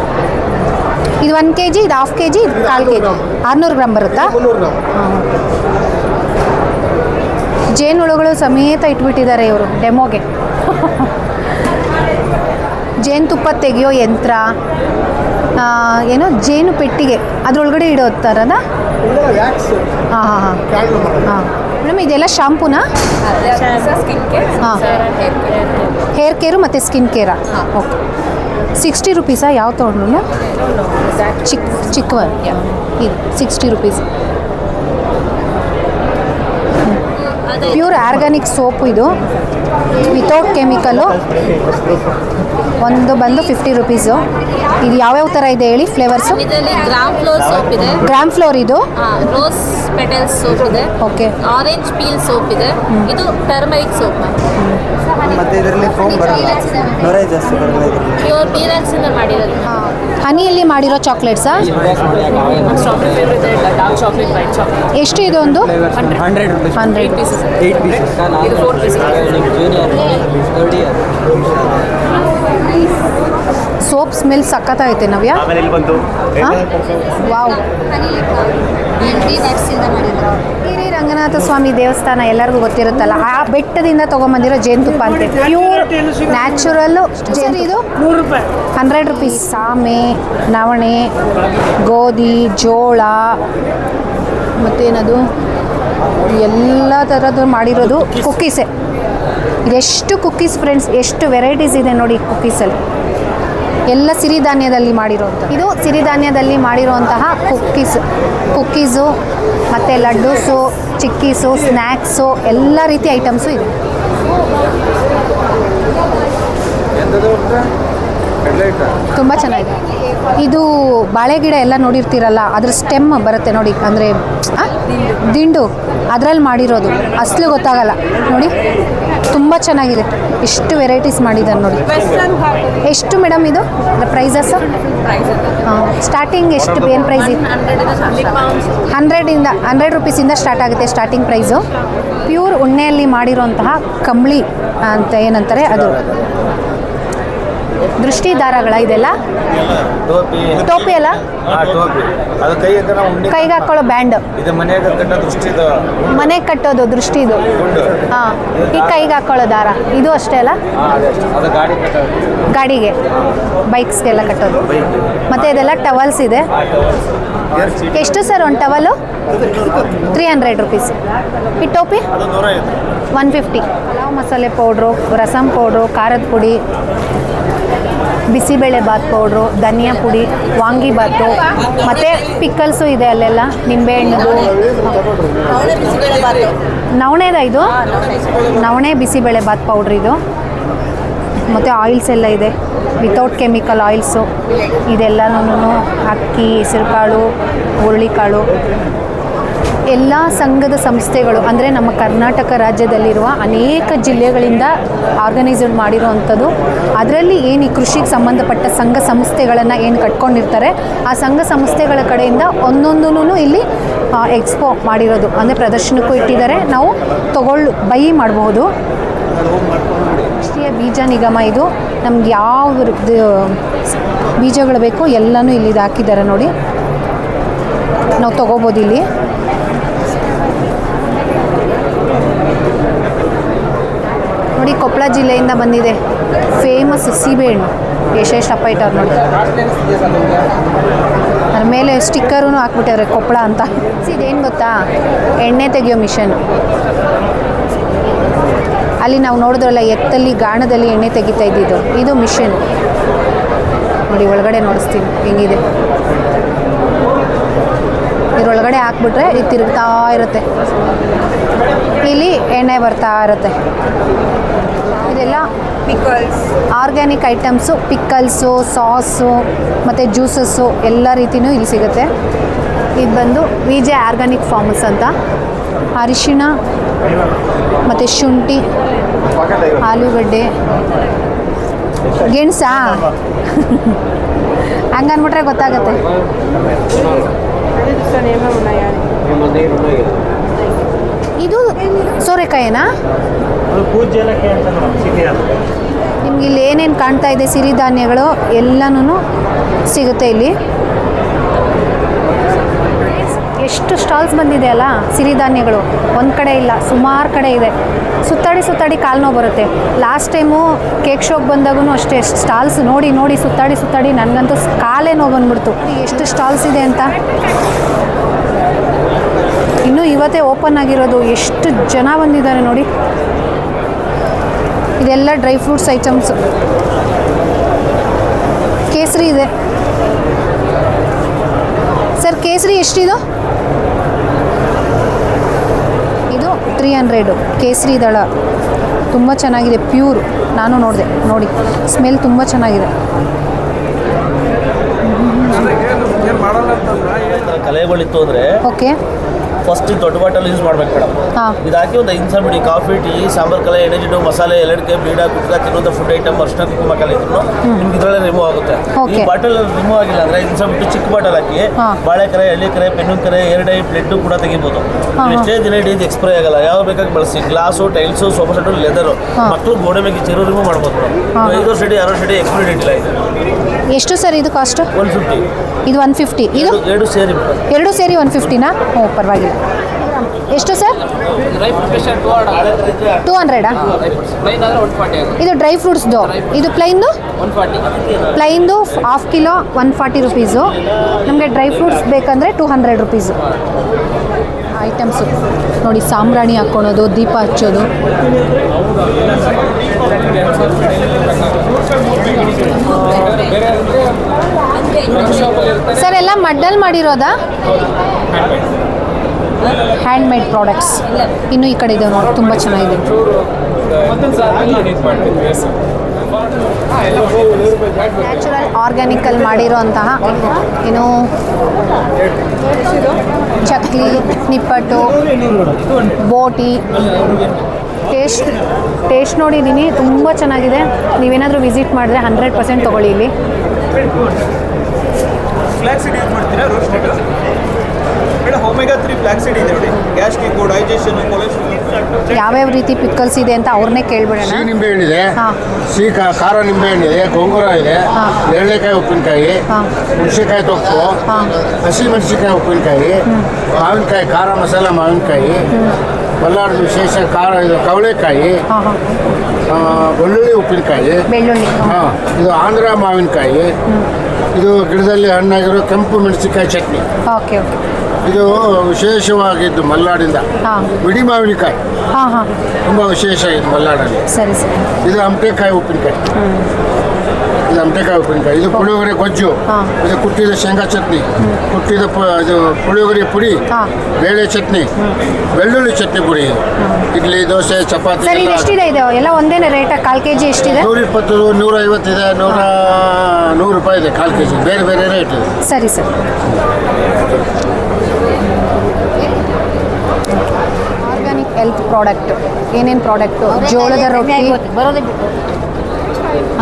ಇದು 1 kg, ಇದು ½ kg, ಇದು 1/4 kg. 600 ಗ್ರಾಮ್ ಬರುತ್ತಾ? 300 ಗ್ರಾಮ್. ಹಾಂ. ಜೇನುಹುಳುಗಳು ಸಮೇತ ಇಟ್ಬಿಟ್ಟಿದ್ದಾರೆ ಇವರು ಡೆಮೋಗೆ. ಜೇನುತುಪ್ಪ ತೆಗೆಯೋ ಯಂತ್ರ, ಏನೋ ಜೇನು ಪೆಟ್ಟಿಗೆ ಅದರೊಳಗಡೆ ಇಡೋ ಥರದ. ವ್ಯಾಕ್ಸ್ ಹಾಂ ಹಾಂ ಹಾಂ ಕ್ಯಾಂಡಲ್ ಮಾಡೋದು. ಹಾಂ ಮೇಡಮ್, ಇದೆಲ್ಲ ಶಾಂಪೂನಾ? ಹಾಂ, ಹೇರ್ ಕೇರು ಮತ್ತು ಸ್ಕಿನ್ ಕೇರಾ? ಓಕೆ. ₹60 ಯಾವ ತೊಗೊಂಡ್ರು? ಚಿಕ್ಕವ ಇದು ₹60. ಪ್ಯೂರ್ ಆರ್ಗ್ಯಾನಿಕ್ ಸೋಪು ಇದು, ವಿತೌಟ್ ಕೆಮಿಕಲ್ಲು. ಒಂದು ಬಂದು ₹50. ಇದು ಯಾವ್ಯಾವ ಥರ ಇದೆ ಹೇಳಿ ಫ್ಲೇವರ್ಸು? ಇದರಲ್ಲಿ ಗ್ರಾಮ್ ಫ್ಲೋರ್ ಸೋಪ್ ಇದೆ, ಗ್ರಾಮ್ ಫ್ಲೋರ್ ಇದು. ರೋಸ್ ಪೆಟಲ್ಸ್ ಸೋಪ್ ಇದೆ, ಓಕೆ. ಆರೆಂಜ್ ಪೀಲ್ ಸೋಪ್ ಇದೆ, ಇದು ಟರ್ಮರಿಕ್ ಸೋಪ್. ಮತ್ತೆ ಇದರಲ್ಲಿ ಫೋಮ್ ಬರಲ್ಲ, ನೊರೆ ಜಾಸ್ತಿ ಬರಲ್ಲ ಇದರಲ್ಲಿ. ಪ್ಯೂರ್ ಬೀರಾಕ್ಸ್ ಇಂದ ಮಾಡಿರೋದು. ಹನಿಯಲ್ಲಿ ಮಾಡಿರೋ ಚಾಕ್ಲೇಟ್ಸಾ? ಎಷ್ಟು ಇದು ಒಂದು? ₹100. 100. 8 ಪೀಸಸ್. ಇದು 4 pieces. ಸೋಪ್ ಸ್ಮೆಲ್ ಸಖತ್ತಾಗೈತೆ ನವ್ಯ. ವಾವ್. ಹಿರಿ ರಂಗನಾಥ ಸ್ವಾಮಿ ದೇವಸ್ಥಾನ ಎಲ್ಲರಿಗೂ ಗೊತ್ತಿರುತ್ತಲ್ಲ, ಆ ಬೆಟ್ಟದಿಂದ ತೊಗೊಂಬಂದಿರೋ ಜೇನುತುಪ್ಪ ಅಂತೆ. ಪ್ಯೂರ್ ನ್ಯಾಚುರಲ್ಲು ಜೇನು. ಇದು ₹100. ಸಾಮೆ, ನವಣೆ, ಗೋಧಿ, ಜೋಳ, ಮತ್ತೇನದು ಎಲ್ಲ ಥರದ್ದು ಮಾಡಿರೋದು ಕುಕ್ಕೀಸೆ. ಇದೆಷ್ಟು ಕುಕ್ಕೀಸ್ ಫ್ರೆಂಡ್ಸ್, ಎಷ್ಟು ವೆರೈಟೀಸ್ ಇದೆ ನೋಡಿ ಕುಕ್ಕೀಸಲ್ಲಿ. ಎಲ್ಲ ಸಿರಿಧಾನ್ಯದಲ್ಲಿ ಮಾಡಿರೋಂಥ. ಇದು ಸಿರಿಧಾನ್ಯದಲ್ಲಿ ಮಾಡಿರುವಂತಹ ಕುಕ್ಕೀಸು ಮತ್ತು ಲಡ್ಡೂಸು, ಚಿಕ್ಕೀಸು, ಸ್ನ್ಯಾಕ್ಸು ಎಲ್ಲ ರೀತಿ ಐಟಮ್ಸು ಇದೆ. ತುಂಬ ಚೆನ್ನಾಗಿದೆ. ಇದು ಬಾಳೆ ಗಿಡ ಎಲ್ಲ ನೋಡಿರ್ತೀರಲ್ಲ, ಅದ್ರ ಸ್ಟೆಮ್ ಬರುತ್ತೆ ನೋಡಿ, ಅಂದರೆ ದಿಂಡು ಅದರಲ್ಲಿ ಮಾಡಿರೋದು. ಅಸಲು ಗೊತ್ತಾಗಲ್ಲ ನೋಡಿ, ತುಂಬ ಚೆನ್ನಾಗಿದೆ. ಎಷ್ಟು ವೆರೈಟೀಸ್ ಮಾಡಿದ್ದಾರೆ ನೋಡಿ. ಎಷ್ಟು ಮೇಡಮ್ ಇದು ಪ್ರೈಸಸ್? ಸ್ಟಾರ್ಟಿಂಗ್ ಎಷ್ಟು, ಏನು ಪ್ರೈಸ್ ಇದೆ? ₹100 ಸ್ಟಾರ್ಟ್ ಆಗುತ್ತೆ ಸ್ಟಾರ್ಟಿಂಗ್ ಪ್ರೈಸು. ಪ್ಯೂರ್ ಉಣ್ಣೆಯಲ್ಲಿ ಮಾಡಿರೋಂತಹ ಕಂಬಳಿ ಅಂತ ಏನಂತಾರೆ ಅದು. ದೃಷ್ಟಿ ದಾರಗಳ ಇದೆಲ್ಲ? ಟೋಪಿ ಅಲ್ಲ, ಕೈಗೆ ಹಾಕೊಳ್ಳೋ ಬ್ಯಾಂಡ್. ಮನೆಗೆ ಕಟ್ಟೋದು ದೃಷ್ಟಿದು. ಹಾಂ, ಈ ಕೈಗೆ ಹಾಕೊಳ್ಳೋ ದಾರ ಇದು ಅಷ್ಟೇ ಅಲ್ಲ? ಗಾಡಿಗೆ, ಬೈಕ್ಸ್ಗೆಲ್ಲ ಕಟ್ಟೋದು. ಮತ್ತು ಇದೆಲ್ಲ ಟವಲ್ಸ್ ಇದೆ. ಎಷ್ಟು ಸರ್ ಒಂದು ಟವಲು? ₹300. ಈ ಟೋಪಿ $150. ಪಲಾವ್ ಮಸಾಲೆ ಪೌಡ್ರು, ರಸಮ್ ಪೌಡ್ರು, ಖಾರದ ಪುಡಿ, ಬಿಸಿಬೇಳೆ ಬಾತ್ ಪೌಡ್ರು, ಧನಿಯಾ ಪುಡಿ, ವಾಂಗಿಬಾತು, ಮತ್ತು ಪಿಕ್ಕಲ್ಸು ಇದೆ ಅಲ್ಲೆಲ್ಲ, ನಿಂಬೆಹಣ್ಣು. ನವಣೆದ ಇದು? ನವಣೆ ಬಿಸಿಬೇಳೆ ಬಾತ್ ಪೌಡ್ರ್ ಇದು. ಮತ್ತು ಆಯಿಲ್ಸ್ ಎಲ್ಲ ಇದೆ, ವಿತೌಟ್ ಕೆಮಿಕಲ್ ಆಯಿಲ್ಸು. ಇದೆಲ್ಲನೂ ಅಕ್ಕಿ, ಹೆಸರುಕಾಳು, ಹುರುಳಿಕಾಳು, ಎಲ್ಲ ಸಂಘದ ಸಂಸ್ಥೆಗಳು, ಅಂದರೆ ನಮ್ಮ ಕರ್ನಾಟಕ ರಾಜ್ಯದಲ್ಲಿರುವ ಅನೇಕ ಜಿಲ್ಲೆಗಳಿಂದ ಆರ್ಗನೈಸ್ಡ್ ಮಾಡಿರುವಂಥದ್ದು. ಅದರಲ್ಲಿ ಏನು ಈ ಕೃಷಿಗೆ ಸಂಬಂಧಪಟ್ಟ ಸಂಘ ಸಂಸ್ಥೆಗಳನ್ನು ಏನು ಕಟ್ಕೊಂಡಿರ್ತಾರೆ, ಆ ಸಂಘ ಸಂಸ್ಥೆಗಳ ಕಡೆಯಿಂದ ಒಂದೊಂದೂ ಇಲ್ಲಿ ಎಕ್ಸ್ಪೋ ಮಾಡಿರೋದು, ಅಂದರೆ ಪ್ರದರ್ಶನಕ್ಕೂ ಇಟ್ಟಿದ್ದಾರೆ. ನಾವು ಬೈ ಮಾಡಬಹುದು. ರಾಷ್ಟ್ರೀಯ ಬೀಜ ನಿಗಮ ಇದು. ನಮ್ಗೆ ಯಾವ ಬೀಜಗಳು ಬೇಕು ಎಲ್ಲನೂ ಇಲ್ಲಿ ಹಾಕಿದ್ದಾರೆ ನೋಡಿ, ನಾವು ತೊಗೋಬೋದು ಇಲ್ಲಿ. ನೋಡಿ ಕೊಪ್ಪಳ ಜಿಲ್ಲೆಯಿಂದ ಬಂದಿದೆ ಫೇಮಸ್ ಸೀಬೆಹಣ್ಣು, ಎಷ್ಟೆಷ್ಟು ಇಟ್ಟವ್ರು ನೋಡಿ. ಅದ್ರ ಮೇಲೆ ಸ್ಟಿಕ್ಕರೂ ಹಾಕ್ಬಿಟ್ಟವ್ರೆ ಕೊಪ್ಪಳ ಅಂತ. ಇದೇನು ಗೊತ್ತಾ, ಎಣ್ಣೆ ತೆಗೆಯೋ ಮಿಷನ್. ಅಲ್ಲಿ ನಾವು ನೋಡಿದ್ರಲ್ಲ ಎತ್ತಲ್ಲಿ ಗಾಣದಲ್ಲಿ ಎಣ್ಣೆ ತೆಗಿತಾ ಇದ್ದಿದ್ದು, ಇದು ಮಿಷನ್ ನೋಡಿ. ಒಳಗಡೆ ನೋಡಿಸ್ತೀನಿ ಹೆಂಗಿದೆ. ಇದರೊಳಗಡೆ ಹಾಕ್ಬಿಟ್ರೆ ಇದು ತಿರುಗ್ತಾ ಇರುತ್ತೆ, ಇಲ್ಲಿ ಎಣ್ಣೆ ಬರ್ತಾ ಇರುತ್ತೆ. ಇದೆಲ್ಲ ಪಿಕಲ್ಸ್, ಆರ್ಗ್ಯಾನಿಕ್ ಐಟಮ್ಸು, ಪಿಕಲ್ಸು, ಸಾಸು ಮತ್ತು ಜ್ಯೂಸಸ್ಸು ಎಲ್ಲ ರೀತಿಯೂ ಇಲ್ಲಿ ಸಿಗುತ್ತೆ. ಇದು ಬಂದು VJ ಆರ್ಗ್ಯಾನಿಕ್ ಫಾರ್ಮಸ್ ಅಂತ. ಅರಿಶಿಣ ಮತ್ತು ಶುಂಠಿ, ಆಲೂಗಡ್ಡೆ, ಗೆಣಸಾ ಹಂಗನ್ಬಿಟ್ರೆ ಗೊತ್ತಾಗತ್ತೆ. ಇದು ಸೋರೆಕಾಯಿನಾ? ನಿಮ್ಗೆ ಇಲ್ಲಿ ಏನೇನು ಕಾಣ್ತಾ ಇದೆ ಸಿರಿಧಾನ್ಯಗಳು ಎಲ್ಲನೂ ಸಿಗುತ್ತೆ ಇಲ್ಲಿ. ಎಷ್ಟು ಸ್ಟಾಲ್ಸ್ ಬಂದಿದೆ ಅಲ್ಲ ಸಿರಿಧಾನ್ಯಗಳು, ಒಂದು ಕಡೆ ಇಲ್ಲ, ಸುಮಾರು ಕಡೆ ಇದೆ. ಸುತ್ತಾಡಿ ಕಾಲು ನೋವು ಬರುತ್ತೆ. ಲಾಸ್ಟ್ ಟೈಮು ಕೇಕ್ ಶೋಗೆ ಬಂದಾಗೂ ಅಷ್ಟೇ, ಸ್ಟಾಲ್ಸ್ ನೋಡಿ ಸುತ್ತಾಡಿ ನನಗಂತೂ ಕಾಲೇ ನೋವು ಬಂದ್ಬಿಡ್ತು. ಎಷ್ಟು ಸ್ಟಾಲ್ಸ್ ಇದೆ ಅಂತ. ಇನ್ನೂ ಇವತ್ತೇ ಓಪನ್ ಆಗಿರೋದು, ಎಷ್ಟು ಜನ ಬಂದಿದ್ದಾರೆ ನೋಡಿ. ಇದೆಲ್ಲ ಡ್ರೈ ಫ್ರೂಟ್ಸ್ ಐಟಮ್ಸ್. ಕೇಸರಿ ಇದೆ ಸರ್. ಕೇಸರಿ ಎಷ್ಟಿದು? ಇದು 300 ಕೇಸರಿ ದಳ. ತುಂಬ ಚೆನ್ನಾಗಿದೆ, ಪ್ಯೂರ್. ನಾನು ನೋಡಿದೆ ನೋಡಿ, ಸ್ಮೆಲ್ ತುಂಬ ಚೆನ್ನಾಗಿದೆ. ಕಲೆಗಳಿತ್ತು ಅಂದರೆ ಓಕೆ, ಫಸ್ಟ್ ದೊಡ್ಡ ಬಾಟಲ್ ಯೂಸ್ ಮಾಡ್ಬೇಕು ಮೇಡಮ್. ಇದು ಹಾಕಿ ಒಂದು 5 ನಿಮಿಷ ಬಿಡಿ. ಕಾಫಿ, ಟೀ, ಸಾಂಬಾರು ಕಲೆ, ಎಣ್ಣೆ, ಮಸಾಲೆ, ಎಲ್ಲಡಿಕೆ, ಬೀಡ, ಗುಟ್ಕಾ, ತಿನ್ನುವಂಥ ಫುಡ್ ಐಟಮ್, ಅರ್ಶಿನ, ಕುಂಕುಮ ಕಲೆ ಇದ್ರು ನಿಮ್ಗೆ ಇದರಲ್ಲೇ ರಿಮೂವ್ ಆಗುತ್ತೆ. ಈ ಬಾಟಲ್ ರಿಮೂವ್ ಆಗಿಲ್ಲ ಅಂದರೆ 5 ನಿಮಿಷ ಬಿಟ್ಟು ಚಿಕ್ಕ ಬಾಟಲ್ ಹಾಕಿ ಬಾಳೆಕರೆ, ಎಳ್ಳಿಕರೆ, ಪೆನ್ನುಕರೆ, ಎರಡೈ ಪ್ಲೇಟು ಕೂಡ ತೆಗಿಬೋದು. ಎಷ್ಟೇ ದಿನ ಇಡೀ ಎಕ್ಸ್ಪೈರಿ ಆಗಲ್ಲ. ಯಾವ ಬೇಕಾಗಿ ಬಳಸಿ. Glass, tiles, sofa set, leather, ಮಕ್ಕಳು ಗೋಡೆ ಮೇಲೆ ಚೇರು ರಿಮೂವ್ ಮಾಡ್ಬೋದು. 5 ವರ್ಷ 6 ವರ್ಷ ಎಕ್ಸ್ಪೈರಿ ಡೇಟ್ ಇಲ್ಲ. ಇದು ಎಷ್ಟು ಸರ್ ಇದು ಕಾಸ್ಟ್? 150. ಇದು 150. ಇದು ಎರಡು ಸೇರಿ 150ನಾ? ಹ್ಞೂ, ಪರವಾಗಿಲ್ಲ. ಎಷ್ಟು ಸರ್? 200. ಇದು ಡ್ರೈ ಫ್ರೂಟ್ಸ್ದು. ಇದು ಪ್ಲೈನ್ದು 1/2 ಕಿಲೋ 140 ರುಪೀಸು. ನಮಗೆ ಡ್ರೈ ಫ್ರೂಟ್ಸ್ ಬೇಕಂದರೆ 200 ರುಪೀಸು. ಐಟಮ್ಸು ನೋಡಿ, ಸಾಂಬ್ರಾಣಿ ಹಾಕ್ಕೊಳೋದು, ದೀಪ ಹಚ್ಚೋದು. ಸರ್ ಎಲ್ಲ ಮಡ್ಡಲ್ಲಿ ಮಾಡಿರೋದಾ? Hand made products. ಇನ್ನು ಈ ಕಡೆ ಇದೆ ನೋಡಿ, ತುಂಬ ಚೆನ್ನಾಗಿದೆ. ನ್ಯಾಚುರಲ್ ಆರ್ಗ್ಯಾನಿಕಲ್ಲಿ ಮಾಡಿರೋ ಅಂತಹ ಏನು ಚಕ್ಲಿ, ನಿಪ್ಪಟ್ಟು, ಬೋಟಿ. ಟೇಸ್ಟ್ ನೋಡಿದ್ದೀನಿ, ತುಂಬ ಚೆನ್ನಾಗಿದೆ. ನೀವೇನಾದರೂ ವಿಸಿಟ್ ಮಾಡಿದ್ರೆ 100% ತೊಗೊಳ್ಳಿ ಇಲ್ಲಿ. ಫ್ಲಾಕ್ಸೀಡ್ ಯೂಸ್ ಮಾಡ್ತೀರಾ? ರೋಸ್ಟೆಡ್ ಮೇಡಮ್, ಒಮೆಗಾ 3 ಫ್ಲಾಕ್ಸೀಡ್ ಇದೆ ನೋಡಿ. Gastric, digestion, cholesterol. ಯಾವ್ಯಾವ ರೀತಿ ಪಿಕ್ಕಲ್ಸ್ ಇದೆ ಅಂತ ಅವ್ರನ್ನೇ ಕೇಳ್ಬಿಡೋಣ. ಸಿಹಿ ನಿಂಬೆಹಣ್ಣಿದೆ, ಸಿಹಿ ಖಾರ ನಿಂಬೆಹಣ್ಣಿದೆ, ಗೊಂಗೂರ ಇದೆ, ಎರಳೆಕಾಯಿ ಉಪ್ಪಿನಕಾಯಿ, ಹುಣಸೆಕಾಯಿ ತೊಕ್ಕು, ಹಸಿ ಮೆಣಸಿನಕಾಯಿ ಉಪ್ಪಿನಕಾಯಿ, ಮಾವಿನಕಾಯಿ ಖಾರ ಮಸಾಲ ಮಾವಿನಕಾಯಿ, ಬಲ್ಲಾರದ ವಿಶೇಷ ಖಾರ ಇದು ಕವಳೆಕಾಯಿ, ಬೆಳ್ಳುಳ್ಳಿ ಉಪ್ಪಿನಕಾಯಿ, ಹಾಂ, ಇದು ಆಂಧ್ರ ಮಾವಿನಕಾಯಿ, ಇದು ಗಿಡದಲ್ಲಿ ಹಣ್ಣಾಗಿರೋ ಕೆಂಪು ಮೆಣಸಿನಕಾಯಿ ಚಟ್ನಿ. Okay okay. ಇದು ವಿಶೇಷವಾಗಿದ್ದು ಮಲ್ನಾಡಿಂದ ಬಿಡಿ ಮಾವಿನಕಾಯಿ, ತುಂಬ ವಿಶೇಷ ಇದು ಮಲ್ನಾಡಲ್ಲಿ. ಸರಿ ಸರಿ. ಇದು ಅಮಟೆಕಾಯಿ ಉಪ್ಪಿನಕಾಯಿ, ಇದು ಅಮಟೆಕಾಯಿ ಉಪ್ಪಿನಕಾಯಿ. ಇದು ಪುಳಿಯೋಗರೆ ಗೊಜ್ಜು, ಇದು ಕುಟ್ಟಿದ ಶೇಂಗಾ ಚಟ್ನಿ, ಕುಟ್ಟಿದ ಇದು ಪುಳಿಯೋಗರೆ ಪುಡಿ, ಬೇಳೆ ಚಟ್ನಿ, ಬೆಳ್ಳುಳ್ಳಿ ಚಟ್ನಿ ಪುಡಿ, ಇಡ್ಲಿ, ದೋಸೆ, ಚಪಾತಿ. ಸರ್, ಇದು ಎಷ್ಟಿದೆ? ಇದು ಎಲ್ಲ ಒಂದೇನೇ ರೇಟಾ? 1/4 kg ಎಷ್ಟಿದೆ? 120, 150 ಇದೆ, 100 ರೂಪಾಯಿ ಇದೆ 1/4 kg. ಬೇರೆ ಬೇರೆ ರೇಟ್ ಇದೆ. ಸರಿ ಸರ್. Organic health product. ಏನೇನು ಪ್ರಾಡಕ್ಟು? ಜೋಳದ ರೊಟ್ಟಿ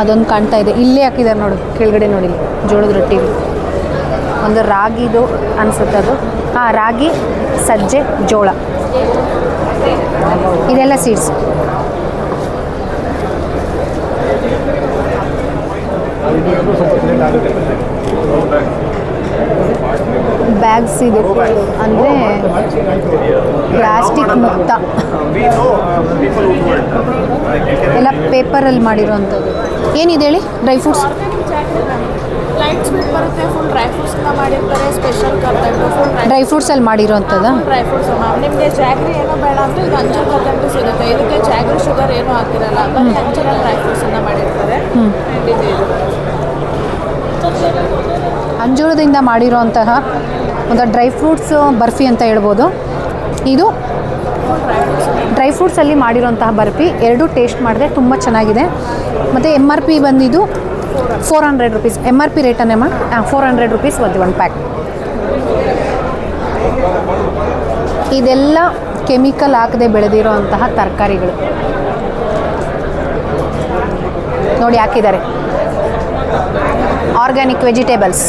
ಅದೊಂದು ಕಾಣ್ತಾ ಇದೆ, ಇಲ್ಲೇ ಹಾಕಿದ್ದಾರೆ ನೋಡು, ಕೆಳಗಡೆ ನೋಡಿ, ಜೋಳದ ರೊಟ್ಟಿ. ಒಂದು ರಾಗಿದು ಅನಿಸುತ್ತೆ ಅದು. ಹಾಂ, ರಾಗಿ, ಸಜ್ಜೆ, ಜೋಳ, ಇದೆಲ್ಲ ಸೀಡ್ಸ್. ಬ್ಯಾಗ್ಸ್ ಇದು ಅಂದರೆ ಪ್ಲಾಸ್ಟಿಕ್ ಮುಕ್ತ ಎಲ್ಲ ಪೇಪರಲ್ಲಿ ಮಾಡಿರೋವಂಥದ್ದು. ಏನಿದೆ ಹೇಳಿ? ಡ್ರೈ ಫ್ರೂಟ್ಸ್ ಲೈಟ್ ಸ್ವೀಟ್ ಬರುತ್ತೆ, ಫುಲ್ ಡ್ರೈ ಫ್ರೂಟ್ಸ್ನ ಮಾಡಿರ್ತಾರೆ, ಸ್ಪೆಷಲ್ ಕರ್ದಂಟು ಫುಲ್ ಡ್ರೈ ಫ್ರೂಟ್ಸಲ್ಲಿ ಮಾಡಿರೋವಂಥದ್ದು. Dry fruits ma'am. ನಿಮಗೆ ಜಾಗ್ರಿ ಏನೋ ಬೇಡ ಅಂದರೆ ಇದು ಅಂಜೂರ ಕರ್ದಂಟು ಸಿಗುತ್ತೆ. ಇದಕ್ಕೆ ಜಾಗ್ರಿ ಶುಗರ್ ಏನೂ ಹಾಕಿರಲ್ಲ, ಬರೀ ಅಂಜೂರ ಡ್ರೈ ಫ್ರೂಟ್ಸನ್ನು ಮಾಡಿರ್ತಾರೆ. ಅಂಜೂರದಿಂದ ಮಾಡಿರೋಂತಹ ಒಂದು ಡ್ರೈ ಫ್ರೂಟ್ಸ್ ಬರ್ಫಿ ಅಂತ ಹೇಳ್ಬೋದು. ಇದು ಡ್ರೈ ಫ್ರೂಟ್ಸಲ್ಲಿ ಮಾಡಿರೋಂತಹ ಬರ್ಫಿ. ಎರಡೂ ಟೇಸ್ಟ್ ಮಾಡಿದೆ, ತುಂಬ ಚೆನ್ನಾಗಿದೆ. ಮತ್ತು MRP ಬಂದಿದ್ದು 400 rupees. MRP ರೇಟನ್ನೇ 400 rupees ಒಂದು ಪ್ಯಾಕ್. ಇದೆಲ್ಲ ಕೆಮಿಕಲ್ ಹಾಕದೆ ಬೆಳೆದಿರೋ ಅಂತಹ ತರಕಾರಿಗಳು ನೋಡಿ ಹಾಕಿದ್ದಾರೆ. ಆರ್ಗ್ಯಾನಿಕ್ ವೆಜಿಟೇಬಲ್ಸ್,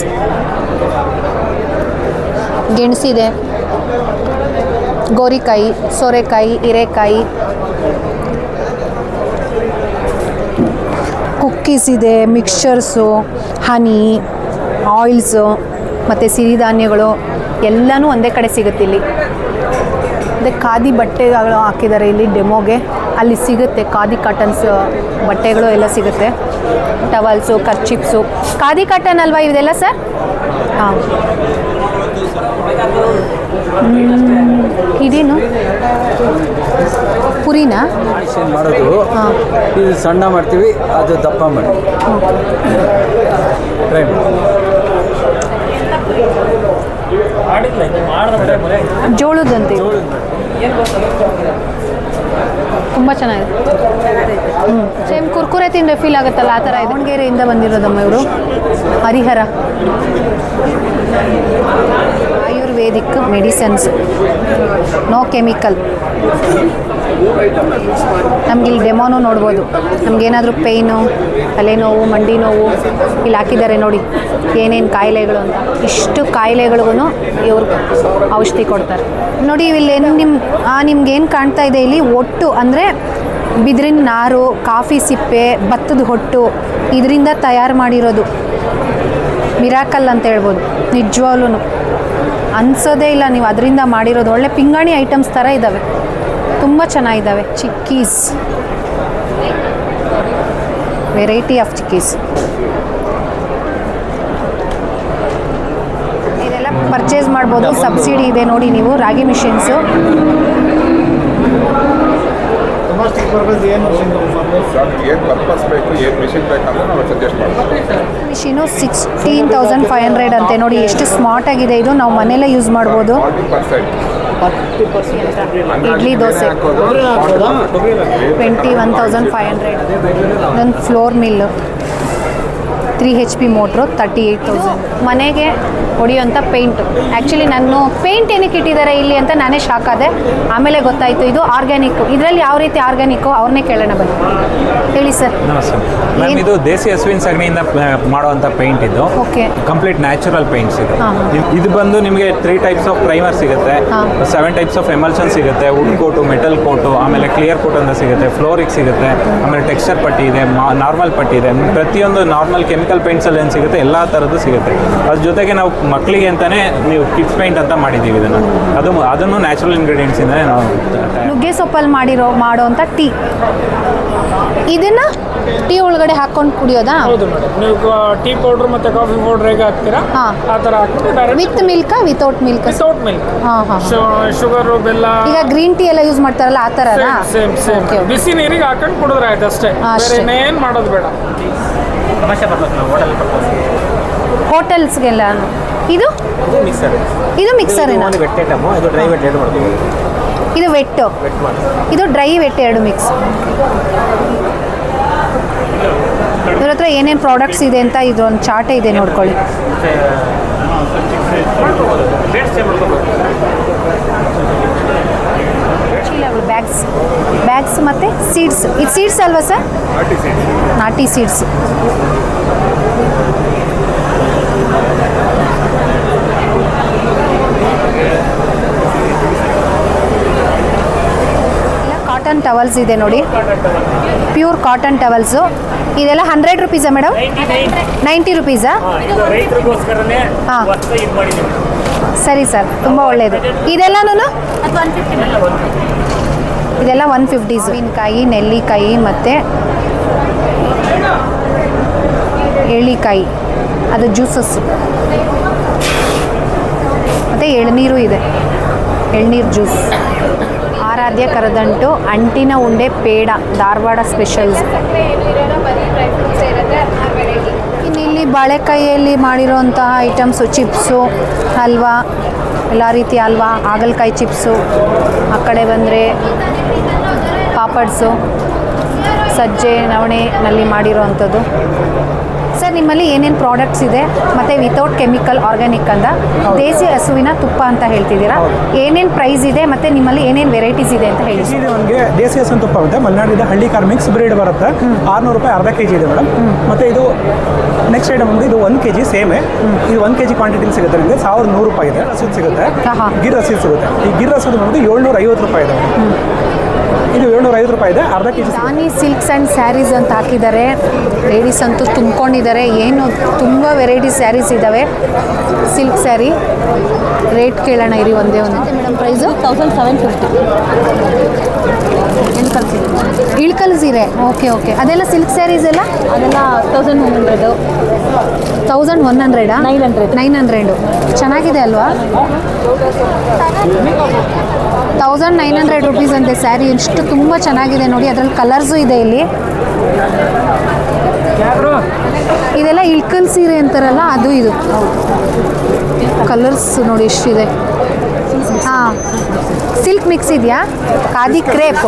ಗೆಣಸಿದೆ, ಗೋರಿಕಾಯಿ, ಸೋರೆಕಾಯಿ, ಹೀರೆಕಾಯಿ, ಕುಕ್ಕೀಸ್ ಇದೆ, ಮಿಕ್ಸ್ಚರ್ಸು, ಹನಿ, ಆಯಿಲ್ಸು ಮತ್ತು ಸಿರಿಧಾನ್ಯಗಳು ಎಲ್ಲನೂ ಒಂದೇ ಕಡೆ ಸಿಗುತ್ತೆ ಇಲ್ಲಿ. ಮತ್ತು ಖಾದಿ ಬಟ್ಟೆಗಳು ಹಾಕಿದ್ದಾರೆ ಇಲ್ಲಿ ಡೆಮೋಗೆ. ಅಲ್ಲಿ ಸಿಗುತ್ತೆ ಖಾದಿ ಕಾಟನ್ಸ್ ಬಟ್ಟೆಗಳು ಎಲ್ಲ ಸಿಗುತ್ತೆ. ಟವಲ್ಸು, ಕರ್ಚಿಪ್ಸು. ಖಾದಿ ಕಾಟನ್ ಅಲ್ವಾ ಇದೆಲ್ಲ ಸರ್? ಹಾಂ. ಇದೇನು ಪುರಿನಾ ಮಾಡೋದು? ಇದು ಸಣ್ಣ ಮಾಡ್ತೀವಿ, ಅದು ದಪ್ಪ ಮಾಡ್ತೀವಿ. ಟ್ರೈ ಜೋಳದಂತೆ ತುಂಬ ಚೆನ್ನಾಗಿದೆ. ಸೇಮ್ ಕುರ್ಕುರೆ ತಿಂದರೆ ಫೀಲ್ ಆಗುತ್ತಲ್ಲ ಆ ಥರ ಇದೆ. ದಾವಣಗೆರೆಯಿಂದ ಬಂದಿರೋದಮ್ಮ ಇವರು. Harihara ayurvedic medicines, no chemical. ನಮ್ಗೆ ಇಲ್ಲಿ ಡೆಮೋನು ನೋಡ್ಬೋದು. ನಮಗೇನಾದರೂ ಪೇಯ್ನು, ತಲೆನೋವು, ಮಂಡಿ ನೋವು ಇಲ್ಲಿ ಹಾಕಿದ್ದಾರೆ ನೋಡಿ ಏನೇನು ಕಾಯಿಲೆಗಳು ಅಂತ. ಇಷ್ಟು ಕಾಯಿಲೆಗಳಿಗೂ ಇವರು ಔಷಧಿ ಕೊಡ್ತಾರೆ ನೋಡಿ. ಇಲ್ಲಿ ನಿಮ್ಗೇನು ಕಾಣ್ತಾ ಇದೆ ಇಲ್ಲಿ ಒಟ್ಟು ಅಂದರೆ ಬಿದಿರಿನ ನಾರು, ಕಾಫಿ ಸಿಪ್ಪೆ, ಭತ್ತದ ಹೊಟ್ಟು ಇದರಿಂದ ತಯಾರು ಮಾಡಿರೋದು. ಮಿರಾಕಲ್ ಅಂತ ಹೇಳ್ಬೋದು. ನಿಜವಾಗ್ಲೂ ಅನ್ಸೋದೇ ಇಲ್ಲ ನೀವು ಅದರಿಂದ ಮಾಡಿರೋದು. ಒಳ್ಳೆ ಪಿಂಗಾಣಿ ಐಟಮ್ಸ್ ಥರ ಇದ್ದಾವೆ, ತುಂಬ ಚೆನ್ನಾಗಿದ್ದಾವೆ. Chikkis, variety of chikkis. ಇದೆಲ್ಲ ಪರ್ಚೇಸ್ ಮಾಡ್ಬೋದು, ಸಬ್ಸಿಡಿ ಇದೆ ನೋಡಿ ನೀವು. ರಾಗಿ ಮಿಷಿನ್ಸು ಮಿಷಿನು 16,500 ಅಂತೆ ನೋಡಿ. ಎಷ್ಟು ಸ್ಮಾರ್ಟ್ ಆಗಿದೆ ಇದು. ನಾವು ಮನೆಯಲ್ಲೇ ಯೂಸ್ ಮಾಡ್ಬೋದು. ಇಡ್ಲಿ ದೋಸೆ 21,500. ಇದೊಂದು ಫ್ಲೋರ್ ಮಿಲ್ಲು 3 HP ಮೋಟ್ರು 38,000. ಮನೆಗೆ ಹೊಡೆಯುವಂಥ ಪೇಂಟು. ಆ್ಯಕ್ಚುಲಿ ನಾನು ಪೇಂಟ್ ಏನಕ್ಕೆ ಇಟ್ಟಿದ್ದಾರೆ ಇಲ್ಲಿ ಅಂತ ನಾನೇ ಶಾಕ್ ಆದೆ. ಆಮೇಲೆ ಗೊತ್ತಾಯಿತು ಇದು ಆರ್ಗ್ಯಾನಿಕ್ಕು. ಇದರಲ್ಲಿ ಯಾವ ರೀತಿ ಆರ್ಗ್ಯಾನಿಕ್ಕು ಅವ್ರನ್ನೇ ಕೇಳೋಣ ಬನ್ನಿ. ಹೇಳಿ ಸರ್. ನಮಸ್ತೆ ಮ್ಯಾಮ್. ಇದು ದೇಸಿ ಹಸುವಿನ ಸಗಣಿಯಿಂದ ಮಾಡುವಂಥ ಪೇಂಟ್. ಇದು ಓಕೆ, ಕಂಪ್ಲೀಟ್ ನ್ಯಾಚುರಲ್ ಪೇಂಟ್ಸ್ ಇದೆ. ಇದು ಬಂದು ನಿಮಗೆ 3 types ಆಫ್ ಪ್ರೈಮರ್ ಸಿಗುತ್ತೆ, 7 types ಆಫ್ ಎಮಲ್ಷನ್ ಸಿಗುತ್ತೆ, ವುಡ್ ಕೋಟು, ಮೆಟಲ್ ಕೋಟು, ಆಮೇಲೆ ಕ್ಲಿಯರ್ ಕೋಟ್ ಅಂತ ಸಿಗುತ್ತೆ, ಫ್ಲೋರಿಕ್ ಸಿಗುತ್ತೆ, ಆಮೇಲೆ ಟೆಕ್ಸ್ಚರ್ ಪಟ್ಟಿ ಇದೆ, ನಾರ್ಮಲ್ ಪಟ್ಟಿ ಇದೆ. ಪ್ರತಿಯೊಂದು ನಾರ್ಮಲ್ ಕೆಮಿಕಲ್ ಪೇಂಟ್ಸಲ್ಲಿ ಏನು ಸಿಗುತ್ತೆ ಎಲ್ಲ ಥರದ್ದು ಸಿಗುತ್ತೆ. ಅದ್ರ ಜೊತೆಗೆ ನಾವು ಮಕ್ಕಳಿಗೆ ಅಂತಲೇ ನೀವು ಕಿಡ್ಸ್ ಪೇಂಟ್ ಅಂತ ಮಾಡಿದ್ದೀವಿ ಇದನ್ನು. ಅದನ್ನು ನ್ಯಾಚುರಲ್ ಇಂಗ್ರೀಡಿಯೆಂಟ್ಸಿಂದಲೇ ನಾವು. ನುಗ್ಗೆ ಸೊಪ್ಪಲ್ಲಿ ಮಾಡೋವಂಥ ಟೀ. ಇದನ್ನು ಟೀ ಒಳಗಡೆ ಹಾಕ್ಕೊಂಡು ಕುಡಿಯೋದಾ? ಹೌದು ಮೇಡಮ್. ನೀವು ಟೀ ಪೌಡ್ರ್ ಮತ್ತು ಕಾಫಿ ಪೌಡ್ರ್ ಹೇಗೆ ಹಾಕ್ತೀರಾ ಆ ಥರ ಹಾಕ್ಬಿಟ್ಟು ವಿತ್ ಮಿಲ್ಕಾ without milk? Without milk. Sugar, ಬೆಲ್ಲ. ಈಗ ಗ್ರೀನ್ ಟೀ ಎಲ್ಲ ಯೂಸ್ ಮಾಡ್ತಾರಲ್ಲ ಆ ಥರ? ಸೇಮ್ ಬಿಸಿ ನೀರಿಗೆ ಹಾಕೊಂಡು ಕುಡಿದ್ರೆ ಆಯ್ತು ಅಷ್ಟೇ, ಏನು ಮಾಡೋದು ಬೇಡ. ಹೋಟೆಲ್ಸ್ಗೆಲ್ಲ ಇದು ಮಿಕ್ಸರ್ ಏನೋ? ಇದು ಡ್ರೈ ವೆಟ್ ಎರಡು ಮಾಡ್ತೀವಿ. ಇದು ವೆಟ್ಟು, ಇದು ಡ್ರೈ ವೆಟ್ ಎರಡು ಮಿಕ್ಸ್. ಇವ್ರ ಹತ್ರ ಏನೇನು ಪ್ರಾಡಕ್ಟ್ಸ್ ಇದೆ ಅಂತ ಇದೊಂದು ಚಾರ್ಟೇ ಇದೆ ನೋಡ್ಕೊಳ್ಳಿ. ಬ್ಯಾಗ್ಸ್ ಮತ್ತು ಸೀಡ್ಸ್. ಇದು ಸೀಡ್ಸ್ ಅಲ್ವಾ ಸರ್? ನಾಟಿ ಸೀಡ್ಸ್. ಕಾಟನ್ ಟವಲ್ಸ್ ಇದೆ ನೋಡಿ, ಪ್ಯೂರ್ ಕಾಟನ್ ಟವಲ್ಸು. ಇದೆಲ್ಲ 100 ರುಪೀಸಾ ಮೇಡಮ್? 90 ರುಪೀಸಾ? ಹಾಂ, ಸರಿ ಸರ್, ತುಂಬ ಒಳ್ಳೆಯದು. ಇದೆಲ್ಲನೂ ಇದೆಲ್ಲ 150. ಮಾವಿನಕಾಯಿ, ನೆಲ್ಲಿಕಾಯಿ ಮತ್ತು ಎಳ್ಳಿಕಾಯಿ, ಅದು ಜ್ಯೂಸಸ್ಸು, ಮತ್ತು ಎಳ್ನೀರು ಇದೆ, ಎಳ್ನೀರು ಜ್ಯೂಸ್. ಆರಾಧ್ಯ ಕರದಂಟು, ಅಂಟಿನ ಉಂಡೆ ಪೇಡ, ಧಾರವಾಡ ಸ್ಪೆಷಲ್ಸ್. ಇನ್ನಿಲ್ಲಿ ಬಾಳೆಕಾಯಿಯಲ್ಲಿ ಮಾಡಿರೋಂತಹ ಐಟಮ್ಸು, ಚಿಪ್ಸು, ಹಲ್ವಾ, ಎಲ್ಲ ರೀತಿಯ ಹಲ್ವಾ, ಹಾಗಲಕಾಯಿ ಚಿಪ್ಸು. ಆ ಕಡೆ ಬಂದರೆ ಪಾಪಡ್ಸು, ಸಜ್ಜೆ ನವಣೆನಲ್ಲಿ ಮಾಡಿರೋ ಅಂಥದ್ದು. ಸರ್, ನಿಮ್ಮಲ್ಲಿ ಏನೇನು ಪ್ರಾಡಕ್ಟ್ಸ್ ಇದೆ ಮತ್ತು ವಿತೌಟ್ ಕೆಮಿಕಲ್ ಆರ್ಗ್ಯಾನಿಕ್ ಅಂತ ದೇಸಿ ಹಸುವಿನ ತುಪ್ಪ ಅಂತ ಹೇಳ್ತಿದ್ದೀರಾ, ಏನೇನು ಪ್ರೈಸ್ ಇದೆ ಮತ್ತು ನಿಮ್ಮಲ್ಲಿ ಏನೇನು ವೆರೈಟೀಸ್ ಇದೆ ಅಂತ ಹೇಳಿ. ಇದು ನಮಗೆ ದೇಸಿ ಹಸುವಿನ ತುಪ್ಪ ಅಂತ ಮಲೆನಾಡಿದ ಹಳ್ಳಿ ಕಾರ್ ಮಿಕ್ಸ್ ಬ್ರೀಡ್ ಬರುತ್ತೆ, 600 ರೂಪಾಯಿ ಅರ್ಧ ಕೆಜಿ ಇದೆ ಮೇಡಮ್. ಮತ್ತು ಇದು ನೆಕ್ಸ್ಟ್ ಐಟಮ್ ಅಂದರೆ ಇದು 1 kg ಸೇಮೆ, ಇದು 1 kg ಕ್ವಾಂಟಿಟಿಲಿ ಸಿಗುತ್ತೆ ನಿಮಗೆ 1100 ರೂಪಾಯಿ ಇದೆ. ರಸೀದ್ ಸಿಗುತ್ತೆ, ಗಿರ್ ರಸೀದ್ ಸಿಗುತ್ತೆ. ಈ ಗಿರ್ ರಸೀದ್ ಬಂದು 750 ರೂಪಾಯಿ ಇದೆ. ಇದು 750 ರೂಪಾಯಿ ಇದೆ, ಅರ್ಧ KG. Rani silks and sarees ಅಂತ ಹಾಕಿದ್ದಾರೆ. ಲೇಡೀಸ್ ಅಂತೂ ತುಂಬ್ಕೊಂಡಿದ್ದಾರೆ. ಏನು ತುಂಬ ವೆರೈಟೀಸ್ ಸ್ಯಾರೀಸ್ ಇದ್ದಾವೆ. ಸಿಲ್ಕ್ ಸ್ಯಾರಿ ರೇಟ್ ಕೇಳೋಣ ಇರಿ ಒಂದೇ ಒಂದು. Madam price 1750. ಇಳ್ಕಲ್ ಸೀರೆ, ಓಕೆ ಓಕೆ. ಅದೆಲ್ಲ ಸಿಲ್ಕ್ ಸ್ಯಾರೀಸ್ ಎಲ್ಲ ಅದೆಲ್ಲ 1100. 1100? 900. ಚೆನ್ನಾಗಿದೆ ಅಲ್ವಾ? 1900 ರುಪೀಸ್ ಅಂತೆ ಸ್ಯಾರಿ. ಎಷ್ಟು ತುಂಬ ಚೆನ್ನಾಗಿದೆ ನೋಡಿ. ಅದರಲ್ಲಿ ಕಲರ್ಸು ಇದೆ ಇಲ್ಲಿ. ಇದೆಲ್ಲ ಇಳ್ಕಲ್ ಸೀರೆ ಅಂತಾರಲ್ಲ, ಅದು ಇದು. ಕಲರ್ಸ್ ನೋಡಿ ಎಷ್ಟಿದೆ. ಹಾಂ, ಸಿಲ್ಕ್ ಮಿಕ್ಸ್ ಇದೆಯಾ? ಖಾದಿ ಕ್ರೇಪ್.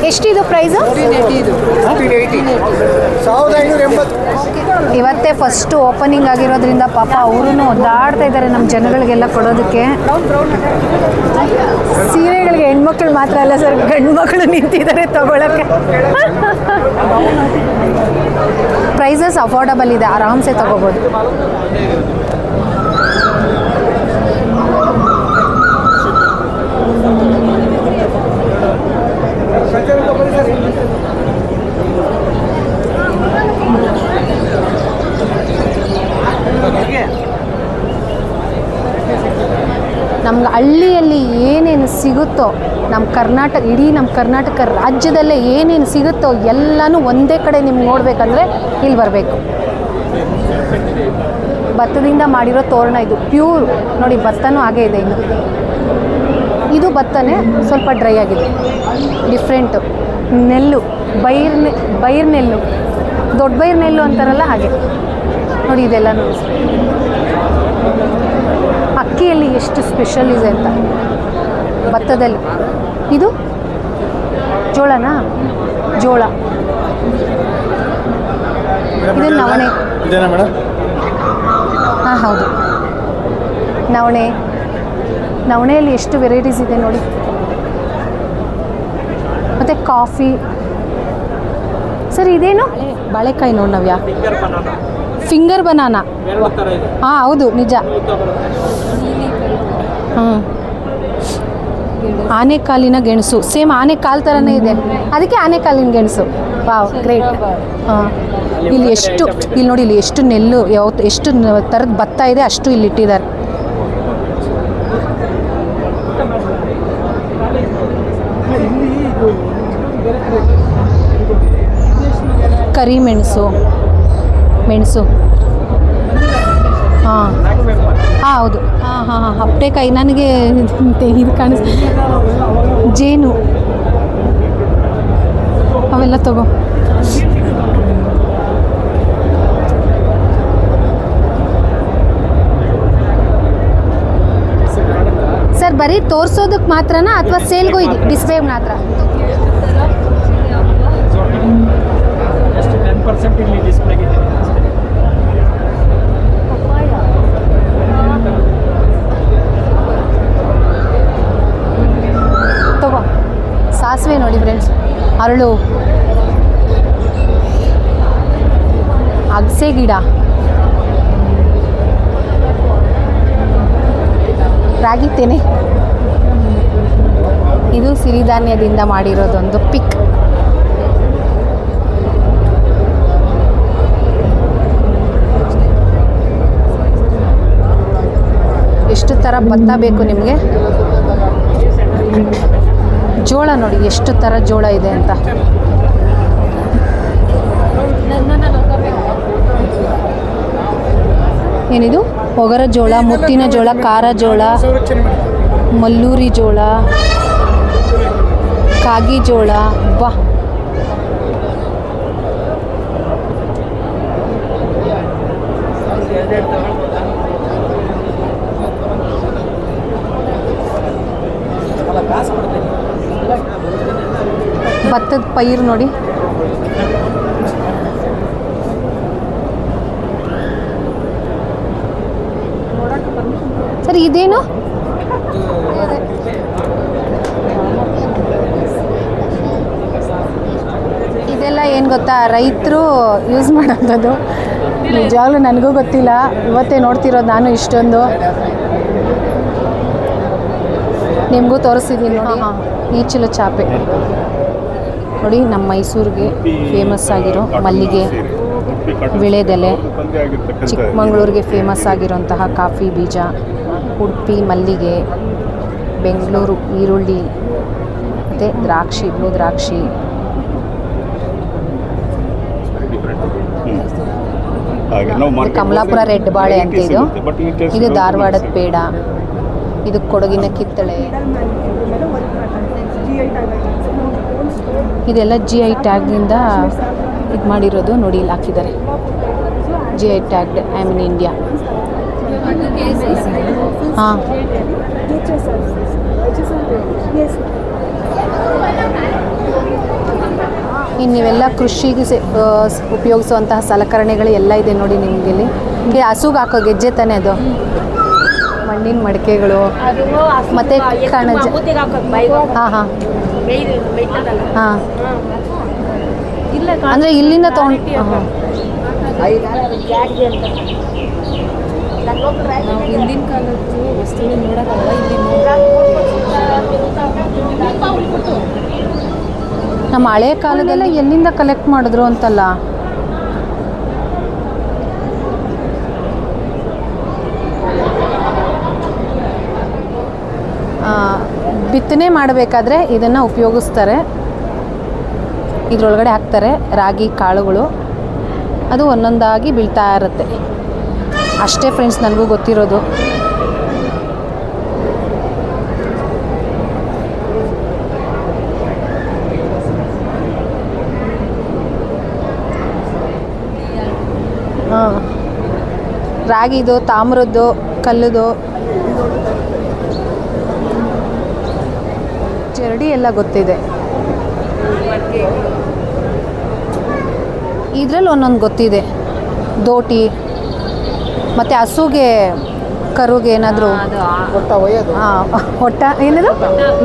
ಎಷ್ಟಿದು ಪ್ರೈಸು? 1580. ಇವತ್ತೇ ಫಸ್ಟು ಓಪನಿಂಗ್ ಆಗಿರೋದ್ರಿಂದ ಪಾಪ ಅವರು ಒದ್ದಾಡ್ತಾ ಇದ್ದಾರೆ ನಮ್ಮ ಜನಗಳಿಗೆಲ್ಲ ಕೊಡೋದಕ್ಕೆ. ಸೀರೆಗಳಿಗೆ ಹೆಣ್ಮಕ್ಳು ಮಾತ್ರ ಅಲ್ಲ ಸರ್, ಗಂಡು ಮಕ್ಕಳು ನಿಂತಿದ್ದಾರೆ ತಗೊಳ್ಳೋಕ್ಕೆ. ಪ್ರೈಸಸ್ ಅಫೋರ್ಡಬಲ್ ಇದೆ, ಆರಾಮ್ಸೆ ತಗೋಬೋದು. ನಮ್ಗೆ ಹಳ್ಳಿಯಲ್ಲಿ ಏನೇನು ಸಿಗುತ್ತೋ, ನಮ್ಮ ಕರ್ನಾಟಕ, ಇಡೀ ನಮ್ಮ ಕರ್ನಾಟಕ ರಾಜ್ಯದಲ್ಲೇ ಏನೇನು ಸಿಗುತ್ತೋ ಎಲ್ಲನೂ ಒಂದೇ ಕಡೆ ನಿಮ್ಗೆ ನೋಡಬೇಕಂದ್ರೆ ಇಲ್ಲಿ ಬರಬೇಕು. ಭತ್ತದಿಂದ ಮಾಡಿರೋ ತೋರಣ ಇದು, ಪ್ಯೂರ್ ನೋಡಿ. ಭತ್ತನೂ ಹಾಗೇ ಇದೆ. ಇನ್ನು ಇದು ಭತ್ತನೇ, ಸ್ವಲ್ಪ ಡ್ರೈ ಆಗಿದೆ, ಡಿಫ್ರೆಂಟು. ನೆಲ್ಲು, ಬೈರ್ ನೆಲ್ಲು, ದೊಡ್ಡ ಬೈರ್ ನೆಲ್ಲು ಅಂತಾರಲ್ಲ ಹಾಗೆ ನೋಡಿ. ಇದೆಲ್ಲ ನೋಡಿ, ಅಕ್ಕಿಯಲ್ಲಿ ಎಷ್ಟು ಸ್ಪೆಷಲ್ ಇದೆ ಅಂತ. ಭತ್ತದಲ್ಲಿ ಇದು ಜೋಳನಾ? ಜೋಳ. ಇದು ನವಣೆ. ಹಾಂ ಹೌದು, ನವಣೆಯಲ್ಲಿ ಎಷ್ಟು ವೆರೈಟೀಸ್ ಇದೆ ನೋಡಿ. ಮತ್ತು ಕಾಫಿ. ಸರ್ ಇದೇನು? ಬಾಳೆಕಾಯಿ ನೋಡಿ ನವ್ಯಾ. Finger banana. ಹಾಂ ಹೌದು, ನಿಜ. ಆನೆಕಾಲಿನ ಗೆಣಸು, ಸೇಮ್ ಆನೆಕಾಲು ಥರನೇ ಇದೆ, ಅದಕ್ಕೆ ಆನೆಕಾಲಿನ ಗೆಣಸು. Wow, great. ಹಾಂ, ಇಲ್ಲಿ ನೋಡಿ, ಇಲ್ಲಿ ಎಷ್ಟು ನೆಲ್ಲು, ಎಷ್ಟು ಥರದ ಭತ್ತ ಇದೆ ಅಷ್ಟು ಇಲ್ಲಿ ಇಟ್ಟಿದ್ದಾರೆ. ಕರಿಮೆಣಸು, ಮೆಣಸು. ಹಾಂ ಹೌದು. ಹಾಂ ಹಪ್ಪೆಕಾಯಿ. ನನಗೆ ಇದು ಜೇನು, ಅವೆಲ್ಲ ತಗೋ. ಸರ್ ಬರೀ ತೋರಿಸೋದಕ್ಕೆ ಮಾತ್ರನಾ ಅಥವಾ ಸೇಲ್ಗೂ ಇದೆ? ಡಿಸ್ಪ್ಲೇ ಮಾತ್ರ? 10% ಇಲ್ಲಿ ಡಿಸ್ಪ್ಲೇಗೆ ಇದೆ. ತಗೋ. ಸಾಸಿವೆ ನೋಡಿ ಫ್ರೆಂಡ್ಸ್, ಅರಳು, ಅಗಸೆ ಗಿಡ, ರಾಗಿ ತೆನೆ, ಇದು ಸಿರಿಧಾನ್ಯದಿಂದ ಮಾಡಿರೋದೊಂದು ಪಿಕ್. ಎಷ್ಟು ಥರ ಭತ್ತ ಬೇಕು ನಿಮಗೆ. ಜೋಳ ನೋಡಿ ಎಷ್ಟು ಥರ ಜೋಳ ಇದೆ ಅಂತ. ಏನಿದು ಒಗರ ಜೋಳ, ಮುತ್ತಿನ ಜೋಳ, ಖಾರ ಜೋಳ, ಮಲ್ಲೂರಿ ಜೋಳ, ಕಾಗಿ ಜೋಳ. ವಾ, ಭತ್ತದ ಪೈರು ನೋಡಿ. ಸರ್ ಇದೇನು? ಇದೆಲ್ಲ ಏನು ಗೊತ್ತಾ, ರೈತರು ಯೂಸ್ ಮಾಡೋದು. ನಿಜವಾಗ್ಲೂ ನನಗೂ ಗೊತ್ತಿಲ್ಲ, ಇವತ್ತೇ ನೋಡ್ತಿರೋದು ನಾನು ಇಷ್ಟೊಂದು. ನಿಮಗೂ ತೋರಿಸ್ತಿದ್ದೀನಿ ನೋಡಿ. ಈಚಲು ಚಾಪೆ ನೋಡಿ, ನಮ್ಮ ಮೈಸೂರಿಗೆ ಫೇಮಸ್ ಆಗಿರೋ ಮಲ್ಲಿಗೆ, ವಿಳೆದೆಲೆ, ಚಿಕ್ಕಮಂಗ್ಳೂರಿಗೆ ಫೇಮಸ್ ಆಗಿರೋಂತಹ ಕಾಫಿ ಬೀಜ, ಉಡುಪಿ ಮಲ್ಲಿಗೆ, ಬೆಂಗಳೂರು ಈರುಳ್ಳಿ, ಮತ್ತು ದ್ರಾಕ್ಷಿ, ಬ್ಲೂ ದ್ರಾಕ್ಷಿ, ಕಮಲಾಪುರ ರೆಡ್ ಬಾಳೆ ಅಂತ ಇದು ಧಾರವಾಡದ ಪೇಡ, ಇದು ಕೊಡಗಿನ ಕಿತ್ತಳೆ. ಇದೆಲ್ಲ GI ಟ್ಯಾಗ್ನಿಂದ ಇದು ಮಾಡಿರೋದು ನೋಡಿ, ಇಲ್ಲಿ ಹಾಕಿದ್ದಾರೆ GI tagged, I mean India. ಹಾಂ, ಇನ್ನು ನೀವೆಲ್ಲ ಕೃಷಿಗೆ ಉಪಯೋಗಿಸುವಂತಹ ಸಲಕರಣೆಗಳು ಎಲ್ಲ ಇದೆ ನೋಡಿ ನಿಮಗೆ ಇಲ್ಲಿ. ಹಸುಗೆ ಹಾಕೋ ಗೆಜ್ಜೆ ತಾನೇ ಅದು, ಮಣ್ಣಿನ ಮಡಿಕೆಗಳು ಮತ್ತು ಕಣಜ. ಹಾಂ ಹಾಂ ಹಾಂ, ಅಂದರೆ ಇಲ್ಲಿಂದ ತೊಗೊಂಡು ಹಿಂದಿನ ಕಾಲದ್ದು ವಸ್ತುಗಳು ನೋಡೋಕ್ಕಲ್ಲ, ಇಲ್ಲಿ ನಮ್ಮ ಹಳೆಯ ಕಾಲದೆಲ್ಲ ಎಲ್ಲಿಂದ ಕಲೆಕ್ಟ್ ಮಾಡಿದ್ರು ಅಂತಲ್ಲ. ಬಿತ್ತನೆ ಮಾಡಬೇಕಾದ್ರೆ ಇದನ್ನು ಉಪಯೋಗಿಸ್ತಾರೆ. ಇದರೊಳಗಡೆ ಹಾಕ್ತಾರೆ ರಾಗಿ ಕಾಳುಗಳು, ಅದು ಒಂದೊಂದಾಗಿ ಬೀಳ್ತಾ ಇರುತ್ತೆ. ಅಷ್ಟೇ ಫ್ರೆಂಡ್ಸ್ ನನಗೂ ಗೊತ್ತಿರೋದು. ಹಾಂ, ರಾಗಿದು, ತಾಮ್ರದ್ದು, ಕಲ್ಲುದು, ಜರಡಿ ಎಲ್ಲ ಗೊತ್ತಿದೆ. ಇದರಲ್ಲಿ ಒಂದೊಂದು ಗೊತ್ತಿದೆ. ದೋಟಿ ಮತ್ತು ಹಸುಗೆ ಕರುಗೆ ಏನಾದರೂ ಹಾಂ, ಹೊಟ್ಟ ಏನದು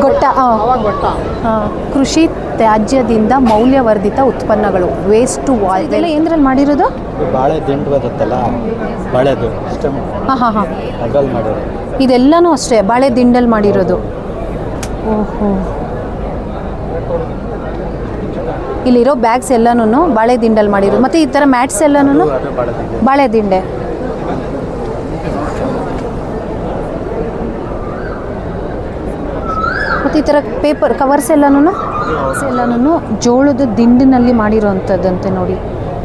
ಗೊಟ್ಟ. ಹಾಂ, ಕೃಷಿ ತ್ಯಾಜ್ಯದಿಂದ ಮೌಲ್ಯವರ್ಧಿತ ಉತ್ಪನ್ನಗಳು, ವೇಸ್ಟ್ ಟು ವಾಲ್. ಇದೆಲ್ಲ ಏನರಲ್ಲಿ ಮಾಡಿರೋದು? ಬಾಳೆ ದಿಂಡು ಬರುತ್ತಲ್ಲ, ಬಾಳೆದು ಹಾಂ ಹಾಂ ಹಾಂ, ಅದ್ರಲ್ಲಿ ಮಾಡಿರೋದು. ಇದೆಲ್ಲನೂ ಅಷ್ಟೇ ಬಾಳೆ ದಿಂಡಲ್ಲಿ ಮಾಡಿರೋದು. ಓಹೋ, ಇಲ್ಲಿರೋ ಬ್ಯಾಗ್ಸ್ ಎಲ್ಲನೂ ಬಾಳೆ ದಿಂಡಲ್ಲಿ ಮಾಡಿರೋದು. ಮತ್ತು ಈ ಥರ ಮ್ಯಾಟ್ಸ್ ಎಲ್ಲನೂ ಬಾಳೆ ದಿಂಡೆ. ಮತ್ತು ಈ ಥರ ಪೇಪರ್ ಕವರ್ಸ್ ಎಲ್ಲನೂ ಜೋಳದ ದಿಂಡಿನಲ್ಲಿ ಮಾಡಿರೋವಂಥದ್ದಂತೆ ನೋಡಿ.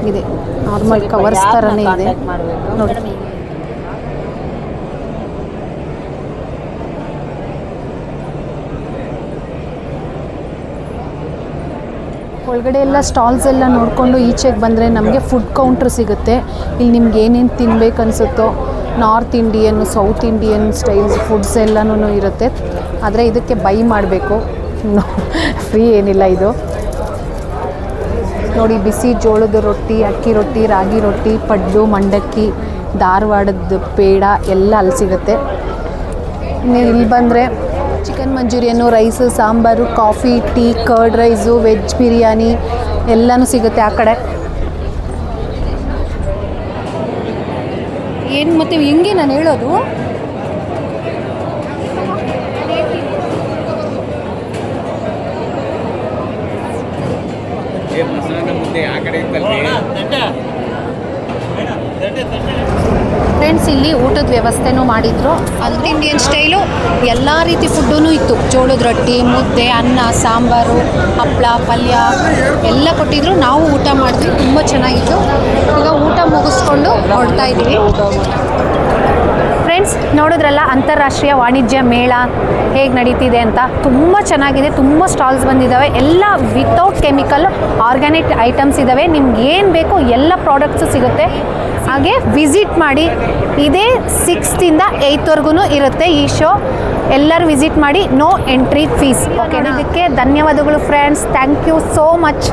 ಇದೆ ನಾರ್ಮಲ್ ಕವರ್ಸ್ ಥರನೇ ಇದೆ ನೋಡಿ. ಒಳಗಡೆ ಎಲ್ಲ ಸ್ಟಾಲ್ಸ್ ಎಲ್ಲ ನೋಡಿಕೊಂಡು ಈಚೆಗೆ ಬಂದರೆ ನಮಗೆ ಫುಡ್ ಕೌಂಟ್ರ್ ಸಿಗುತ್ತೆ. ಇಲ್ಲಿ ನಿಮ್ಗೆ ಏನೇನು ತಿನ್ಬೇಕು ಅನಿಸುತ್ತೋ, north Indian, south Indian styles foods ಎಲ್ಲನೂ ಇರುತ್ತೆ. ಆದರೆ ಇದಕ್ಕೆ ಬೈ ಮಾಡಬೇಕು, ಫ್ರೀ ಏನಿಲ್ಲ ಇದು. ನೋಡಿ, ಬಿಸಿ ಜೋಳದ ರೊಟ್ಟಿ, ಅಕ್ಕಿ ರೊಟ್ಟಿ, ರಾಗಿ ರೊಟ್ಟಿ, ಪಡ್ಡು, ಮಂಡಕ್ಕಿ, ಧಾರವಾಡದ ಪೇಡ ಎಲ್ಲ ಅಲ್ಲಿ ಸಿಗುತ್ತೆ. ನೀವು ಇಲ್ಲಿ ಬಂದರೆ chicken manchurian, rice, sambar, coffee, tea, curd rice, veg biryani ಎಲ್ಲನೂ ಸಿಗುತ್ತೆ ಆ ಕಡೆ. ಏನು ಮತ್ತು ಹೆಂಗೆ ನಾನು ಹೇಳೋದು? ಫ್ರೆಂಡ್ಸ್, ಇಲ್ಲಿ ಊಟದ ವ್ಯವಸ್ಥೆನೂ ಮಾಡಿದ್ರು. ನಾರ್ತ್ ಇಂಡಿಯನ್ ಸ್ಟೈಲು ಎಲ್ಲ ರೀತಿ ಫುಡ್ಡೂ ಇತ್ತು. ಜೋಳದ ರೊಟ್ಟಿ, ಮುದ್ದೆ, ಅನ್ನ, ಸಾಂಬಾರು, ಹಪ್ಪಳ, ಪಲ್ಯ ಎಲ್ಲ ಕೊಟ್ಟಿದ್ರು. ನಾವು ಊಟ ಮಾಡಿದ್ವಿ, ತುಂಬ ಚೆನ್ನಾಗಿತ್ತು. ಈಗ ಊಟ ಮುಗಿಸ್ಕೊಂಡು ಹೊರಡ್ತಾ ಇದ್ದೀವಿ. ಫ್ರೆಂಡ್ಸ್, ನೋಡಿದ್ರಲ್ಲ ಅಂತಾರಾಷ್ಟ್ರೀಯ ವಾಣಿಜ್ಯ ಮೇಳ ಹೇಗೆ ನಡೀತಿದೆ ಅಂತ. ತುಂಬ ಚೆನ್ನಾಗಿದೆ, ತುಂಬ ಸ್ಟಾಲ್ಸ್ ಬಂದಿದ್ದಾವೆ. ಎಲ್ಲ ವಿತೌಟ್ ಕೆಮಿಕಲ್ ಆರ್ಗ್ಯಾನಿಕ್ ಐಟಮ್ಸ್ ಇದ್ದಾವೆ. ನಿಮ್ಗೆ ಏನು ಬೇಕೋ ಎಲ್ಲ ಪ್ರಾಡಕ್ಟ್ಸು ಸಿಗುತ್ತೆ. ಹಾಗೆ ವಿಸಿಟ್ ಮಾಡಿ. ಇದೇ 6th-ಇಂದ 8th ಇರುತ್ತೆ ಈ ಶೋ. ಎಲ್ಲರೂ ವಿಸಿಟ್ ಮಾಡಿ. No entry fees. ಓಕೆ, ಇದಕ್ಕೆ ಧನ್ಯವಾದಗಳು friends. Thank you so much.